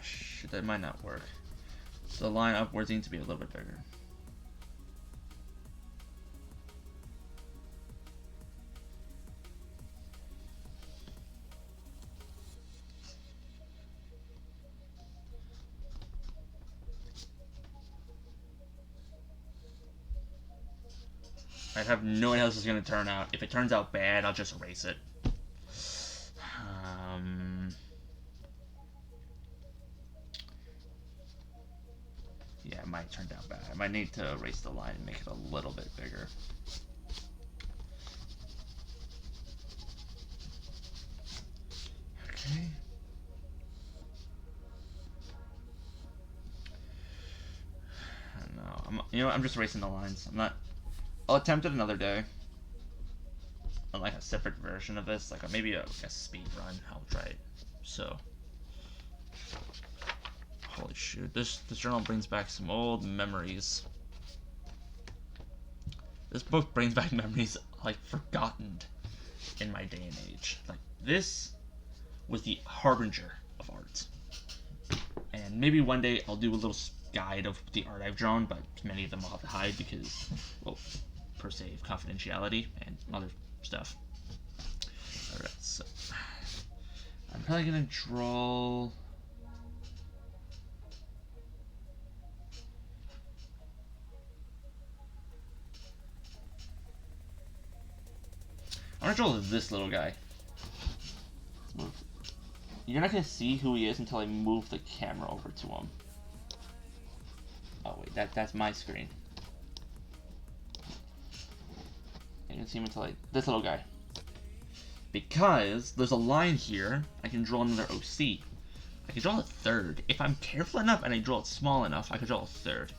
shit, that might not work. The line upwards needs to be a little bit bigger. I have no idea how this is going to turn out. If it turns out bad, I'll just erase it. Yeah, it might turn out bad. I might need to erase the line and make it a little bit bigger. Okay. No, I'm just erasing the lines. I'll attempt it another day. On like a separate version of this, like maybe a speed run. I'll try it. So, holy shoot, this journal brings back some old memories. This book brings back memories like forgotten in my day and age. Like this was the harbinger of art. And maybe one day I'll do a little guide of the art I've drawn, but many of them I'll have to hide because, well, per se, of confidentiality and other stuff. Alright, so I'm probably gonna draw. I'm gonna draw this little guy. You're not gonna see who he is until I move the camera over to him. Oh wait, that's my screen. You can see him until this little guy. Because there's a line here, I can draw another OC. I can draw a third. If I'm careful enough and I draw it small enough, I can draw a third.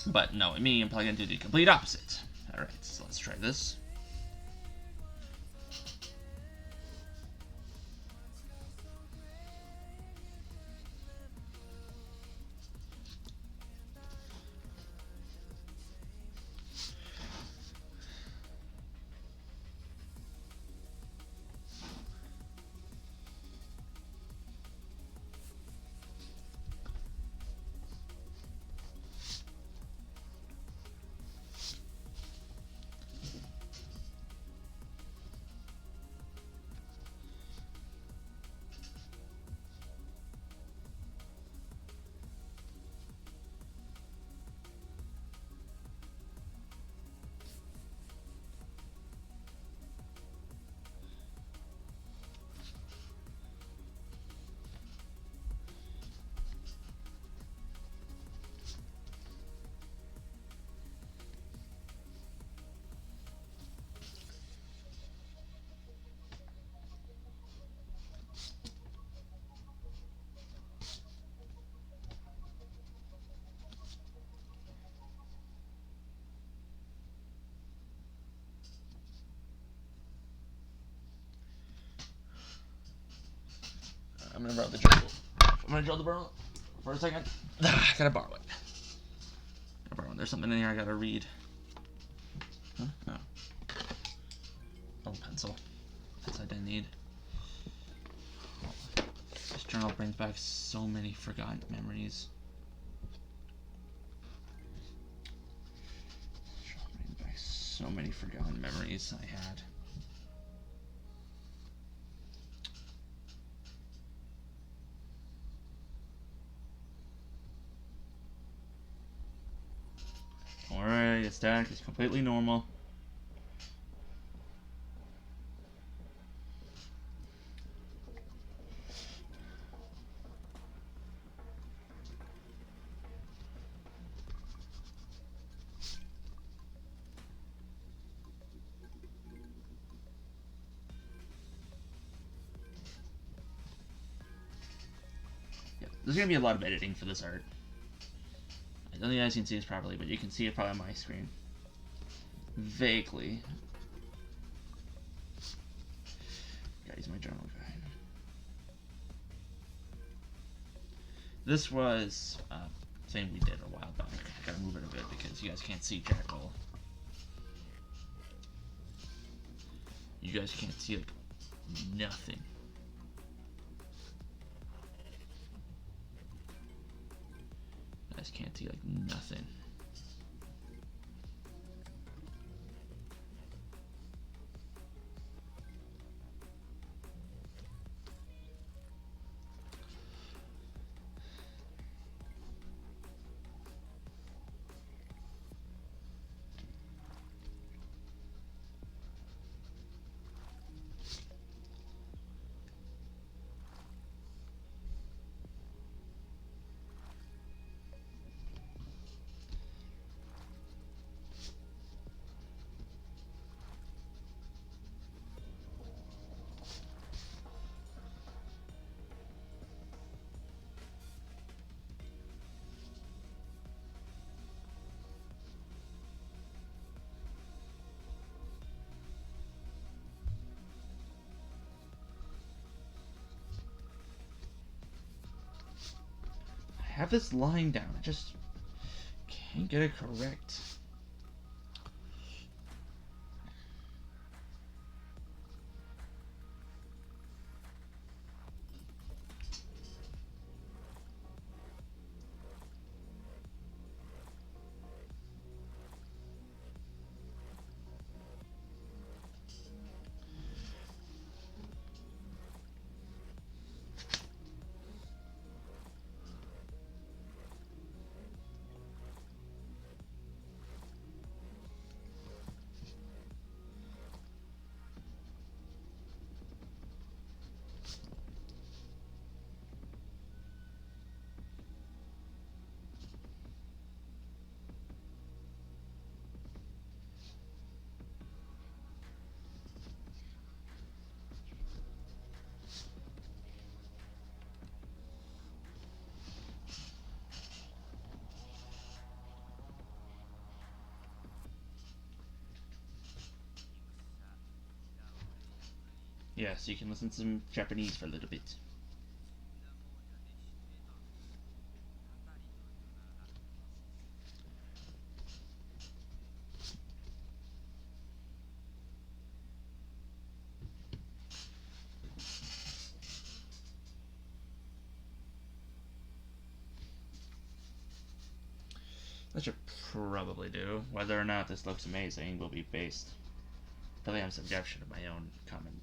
But no, me, I'm probably gonna do the complete opposite. Alright, so let's try this. I'm gonna borrow the journal. I'm gonna draw the journal for a second. I gotta borrow it. There's something in here I gotta read. Huh? No. Oh, pencil. That's what I need. This journal brings back so many forgotten memories. This journal brings back so many forgotten memories I had. static is completely normal. Yeah, there's gonna be a lot of editing for this art. I don't think you guys can see this properly, but you can see it probably on my screen. Vaguely. Gotta use my journal guide. This was a thing we did a while back. I gotta move it a bit because you guys can't see jack all. You guys can't see like nothing. You guys can't see like nothing. I have this line down. I just can't get it correct. Yeah, so you can listen to some Japanese for a little bit. That should probably do. Whether or not this looks amazing will be based probably on suggestion of my own comment.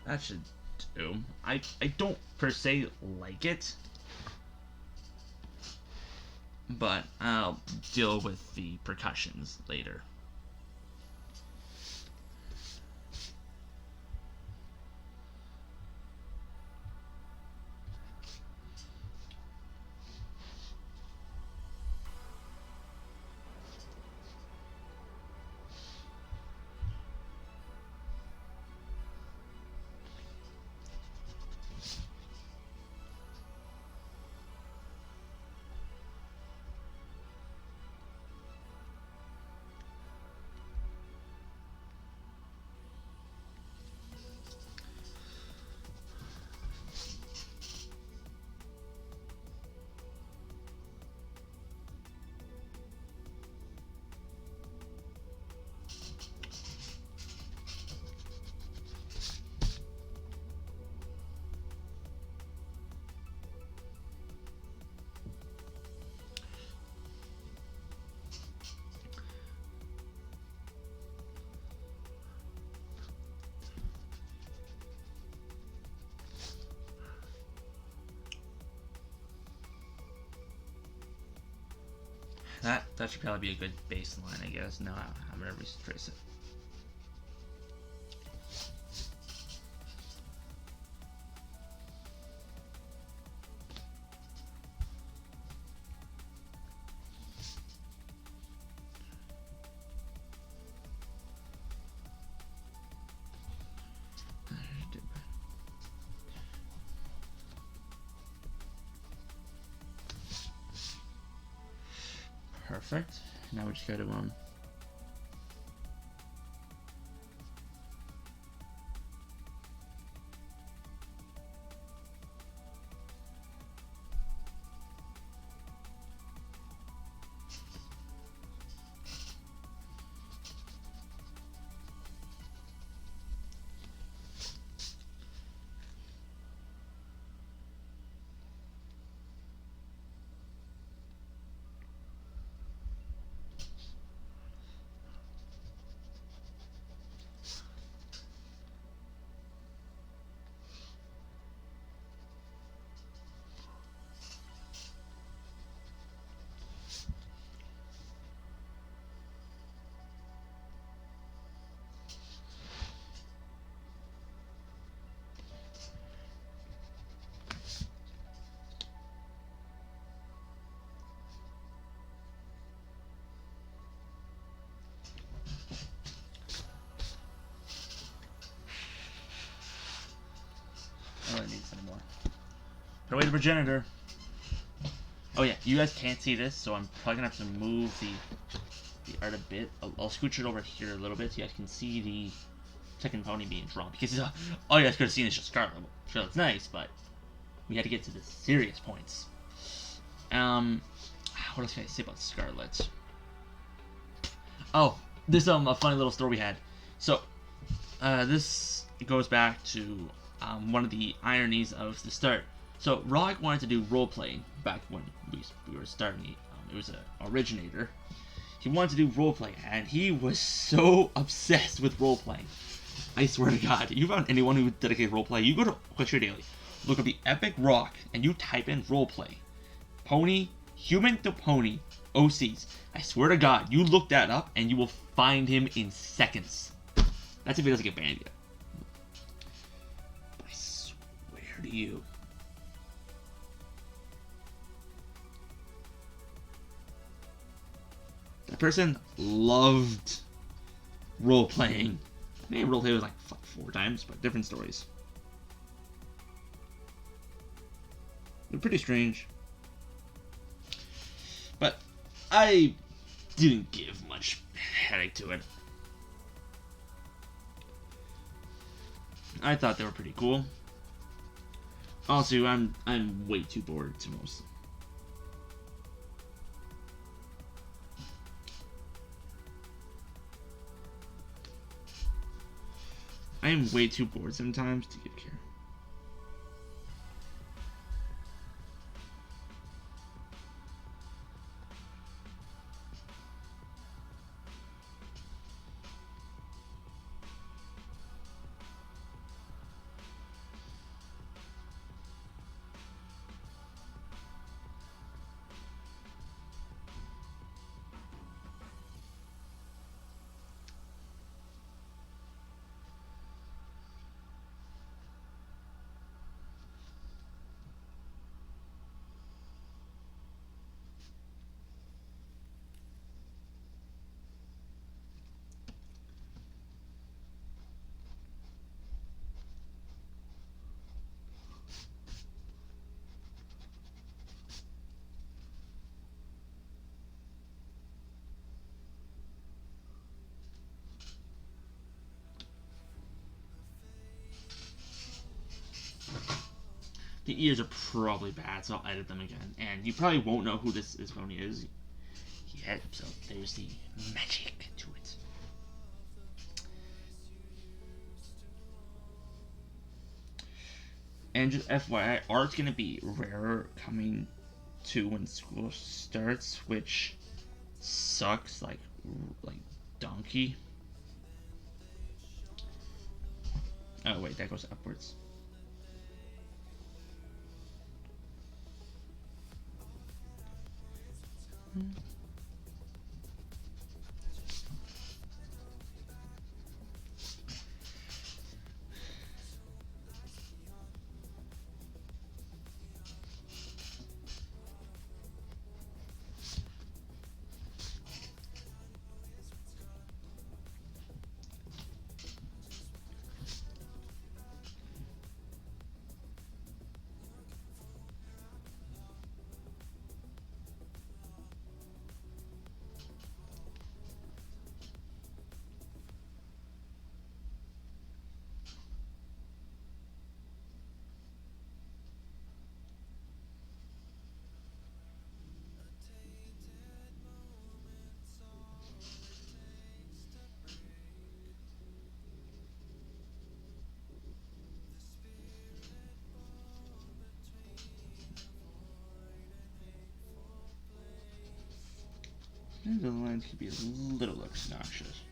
That should do. I don't per se like it, but I'll deal with the percussions later. That should probably be a good baseline, I guess. Now I'm gonna retrace it. Perfect. Now we just go to I don't need this anymore. Put away the progenitor. Oh yeah, you guys can't see this, so I'm probably gonna have to move the art a bit. I'll scooch it over here a little bit so you guys can see the second pony being drawn. Because all you guys could have seen is just Scarlet. Sure, it's nice, but we had to get to the serious points. What else can I say about Scarlet? Oh, there's a funny little story we had. So, this goes back to one of the ironies of the start. So, Rock wanted to do roleplay back when we were starting. It was an originator. He wanted to do roleplay, and he was so obsessed with roleplaying. I swear to God, you found anyone who dedicated roleplay, you go to Quickshare Daily, look up the Epic Rock, and you type in roleplay. Pony, human to pony, OCs. I swear to God, you look that up, and you will find him in seconds. That's if he doesn't get banned yet. But I swear to you. That person loved role-playing. I think role-play was like 4 times, but different stories. They're pretty strange. But I didn't give much headache to it. I thought they were pretty cool. Also, I'm way too bored to most. I am way too bored sometimes to give care. The ears are probably bad, so I'll edit them again. And you probably won't know who this pony is yet, so there's the magic to it. And just FYI, art's gonna be rarer coming to when school starts, which sucks like donkey. Oh wait, that goes upwards. Sometimes the lines can be a little obnoxious.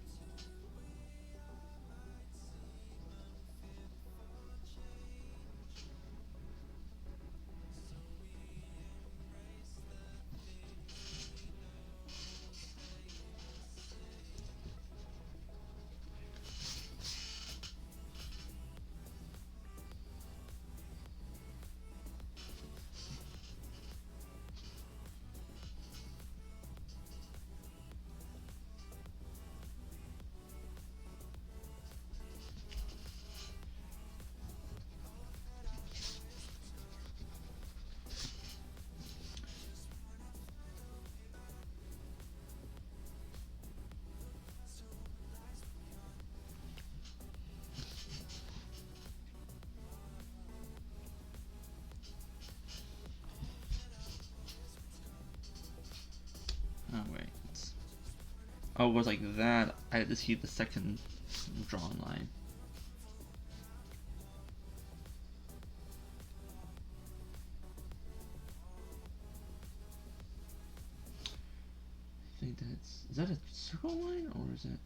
Oh wait. Oh, it was like that. I had to see the second drawn line. I think is that a circle line or is it?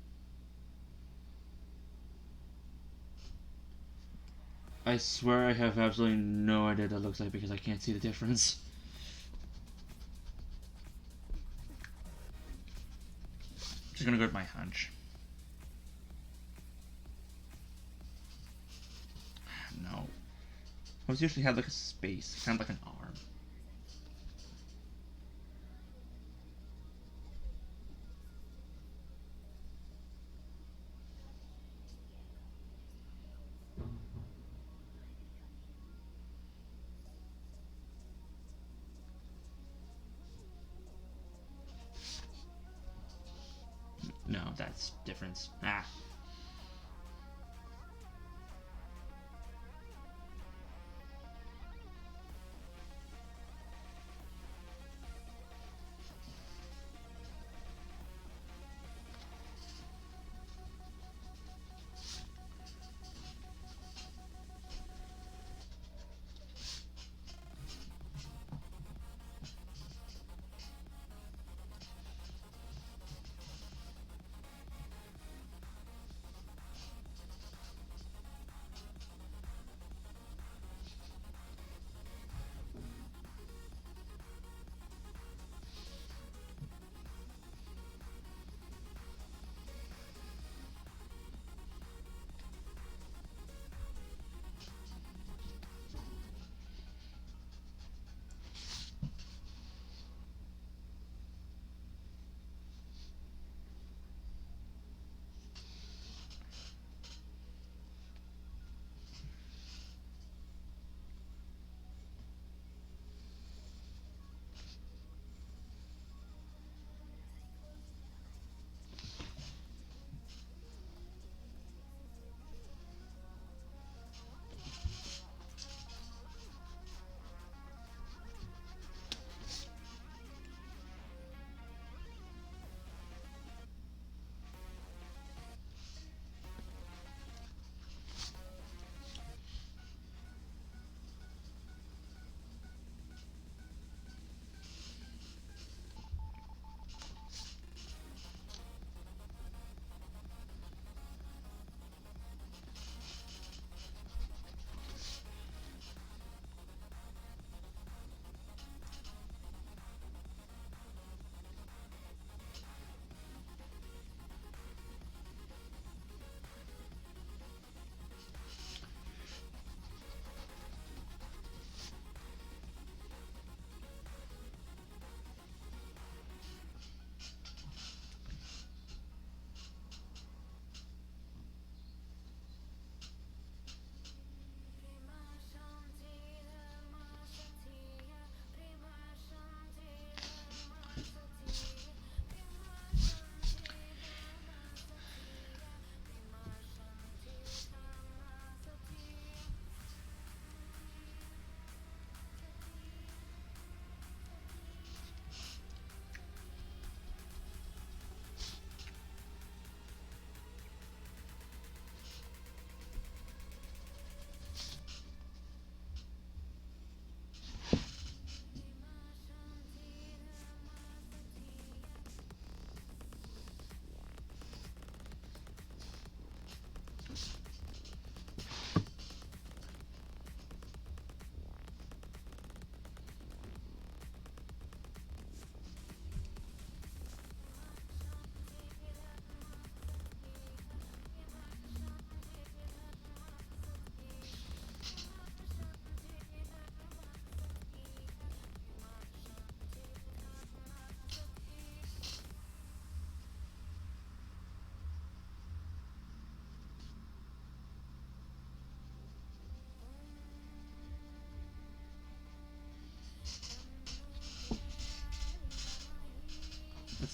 I swear I have absolutely no idea what that looks like because I can't see the difference. Just gonna go with my hunch. No. Those usually have like a space, kind of like an arm. No, that's difference. Ah.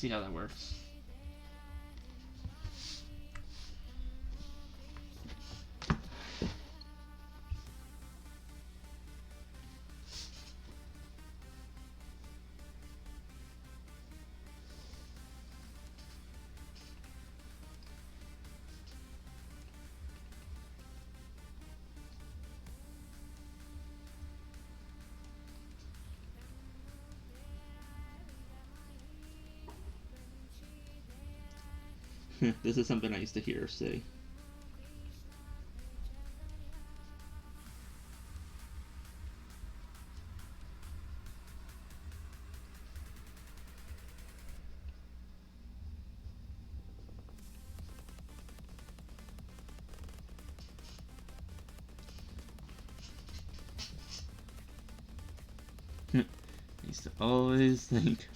see how that works. This is something I used to hear her say. I used to always think.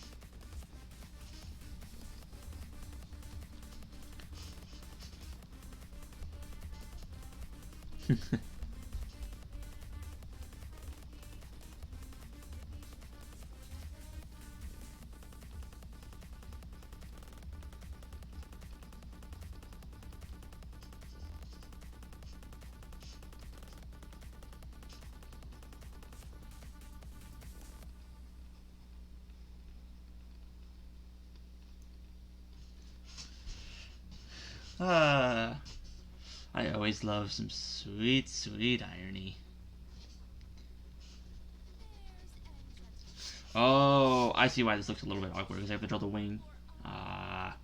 I always love some sweet, sweet irony. Oh, I see why this looks a little bit awkward, because I have to draw the wing. Ah.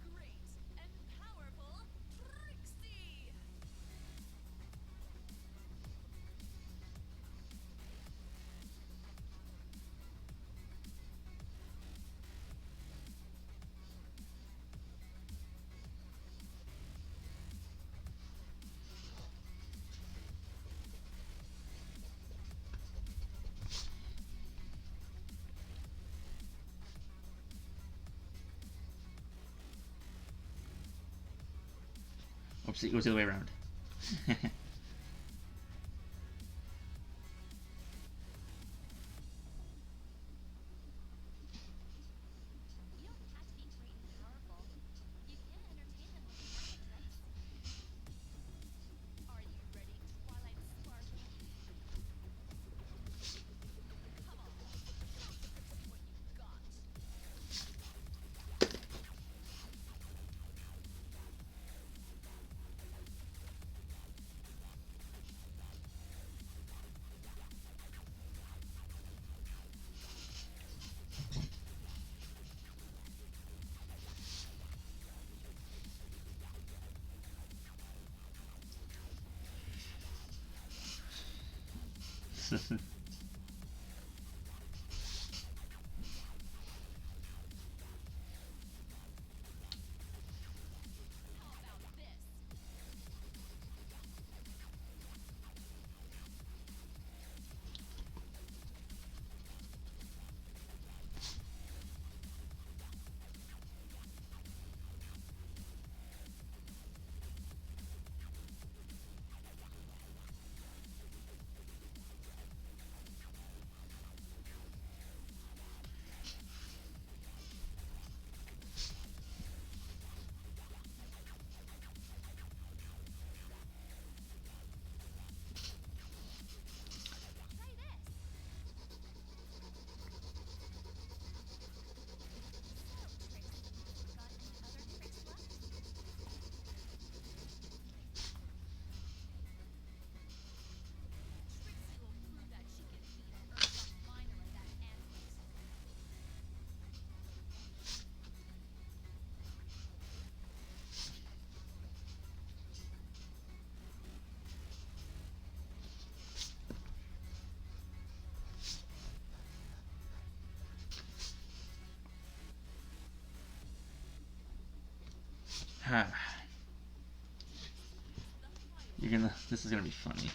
Oops, it goes the other way around. This is gonna be funny.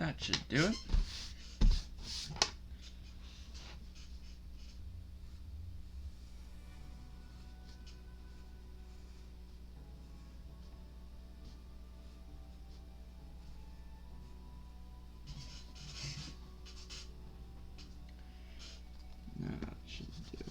That should do it. That should do.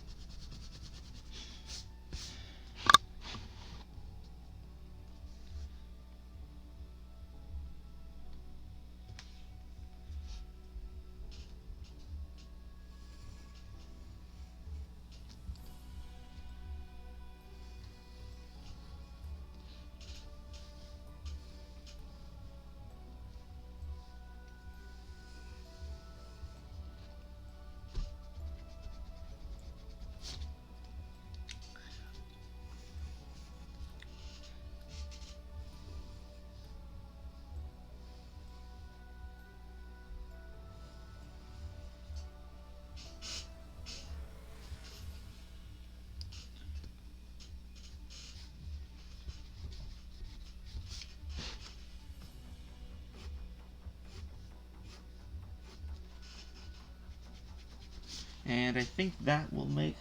And I think that will make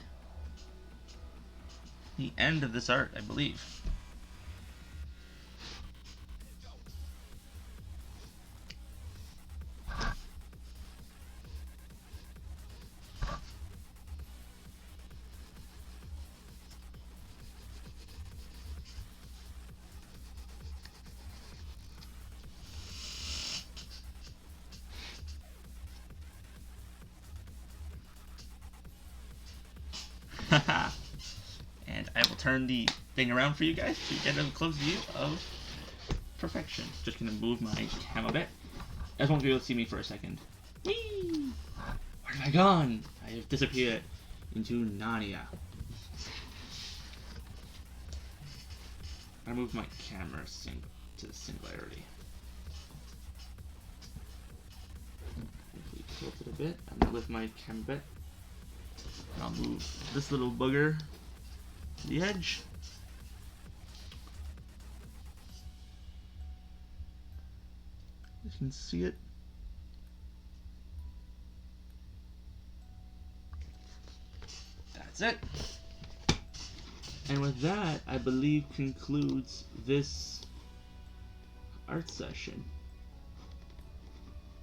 the end of this art, I believe. And I will turn the thing around for you guys to get a close view of perfection. Just gonna move my cam a bit. You guys won't be able to see me for a second. Whee! Where have I gone? I have disappeared into Narnia. I moved my camera to the singularity. Hopefully tilt it a bit. I'm gonna lift my camera a bit. I'll move this little booger to the edge. You can see it. That's it. And with that, I believe concludes this art session.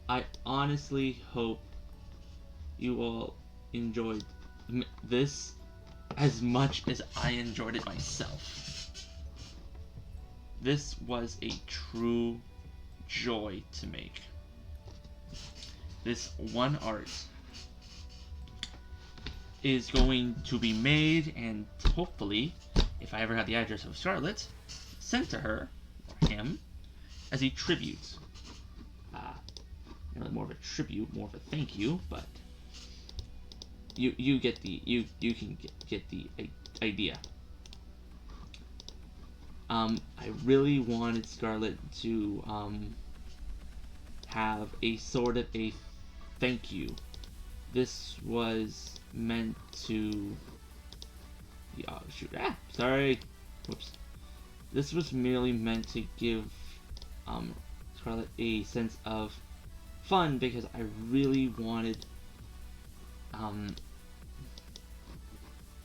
I honestly hope you all enjoyed this as much as I enjoyed it myself. This was a true joy to make. This one art is going to be made and hopefully, if I ever got the address of Scarlet, sent to her, or him, as a tribute. More of a tribute, more of a thank you, but you get the you can get the idea. I really wanted Scarlet to have a sort of a thank you. This was meant to sorry. Whoops. This was merely meant to give Scarlet a sense of fun because I really wanted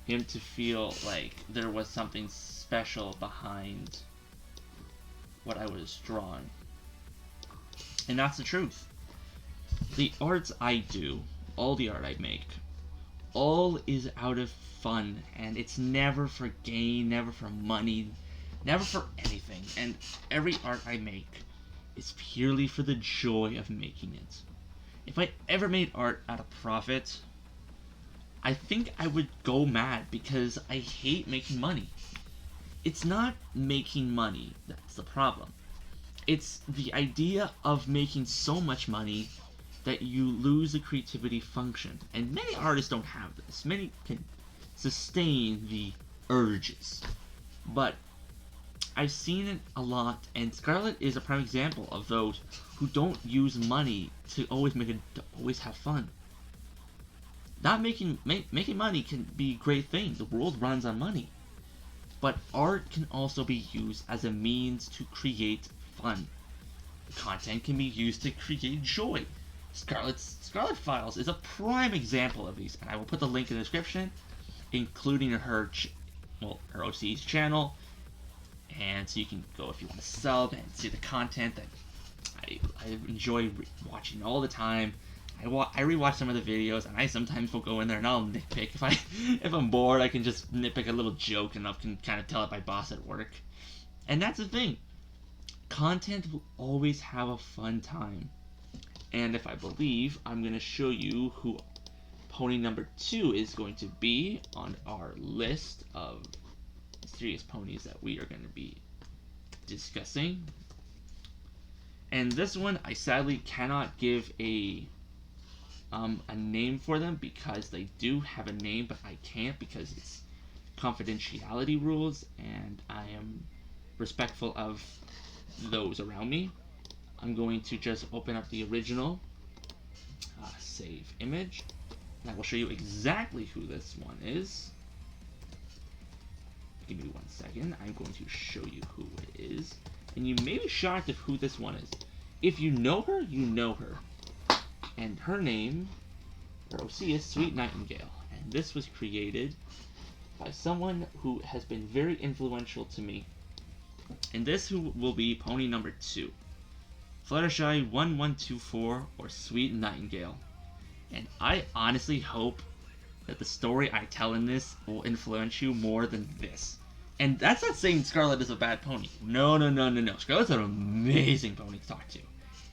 him to feel like there was something special behind what I was drawing. And that's the truth. The arts I do, all the art I make, all is out of fun, and it's never for gain, never for money, never for anything. And every art I make is purely for the joy of making it. If I ever made art out of profit, I think I would go mad because I hate making money. It's not making money that's the problem. It's the idea of making so much money that you lose the creativity function. And many artists don't have this. Many can sustain the urges. But I've seen it a lot, and Scarlet is a prime example of those who don't use money to always always have fun. Not making money can be a great thing. The world runs on money. But art can also be used as a means to create fun. content can be used to create joy. Scarlet Files is a prime example of these, and I will put the link in the description, including her OC's channel, and so you can go if you want to sub and see the content that I enjoy watching all the time. I rewatch some of the videos, and I sometimes will go in there and I'll nitpick. If I'm bored, I can just nitpick a little joke, and I can kind of tell it my boss at work. And that's the thing. Content will always have a fun time. And if I believe, I'm going to show you who pony number 2 is going to be on our list of serious ponies that we are going to be discussing. And this one, I sadly cannot give a name for them because they do have a name, but I can't because it's confidentiality rules, and I am respectful of those around me. I'm going to just open up the original save image, and I will show you exactly who this one is. Give me 1 second. I'm going to show you who it is, and you may be shocked of who this one is. If you know her, you know her. And her name, her OC, is Sweet Nightingale. And this was created by someone who has been very influential to me. And this who will be pony number 2. Fluttershy 1124, or Sweet Nightingale. And I honestly hope that the story I tell in this will influence you more than this. And that's not saying Scarlet is a bad pony. No. Scarlet's an amazing pony to talk to.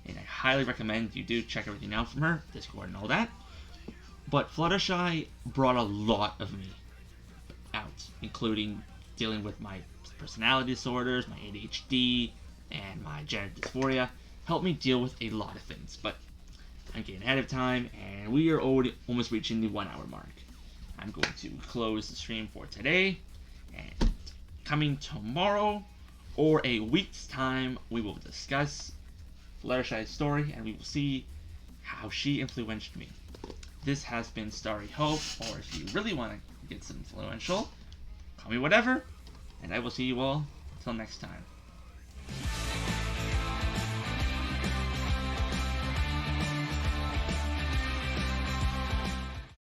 And I highly recommend you do check everything out from her, Discord and all that. But Fluttershy brought a lot of me out, including dealing with my personality disorders, my ADHD, and my gender dysphoria. Helped me deal with a lot of things. But I'm getting ahead of time, and we are already almost reaching the 1 hour mark. I'm going to close the stream for today, and coming tomorrow or a week's time, we will discuss Fluttershy's story, and we will see how she influenced me. This has been Starry Hope, or if you really want to get some influential, call me whatever, and I will see you all until next time.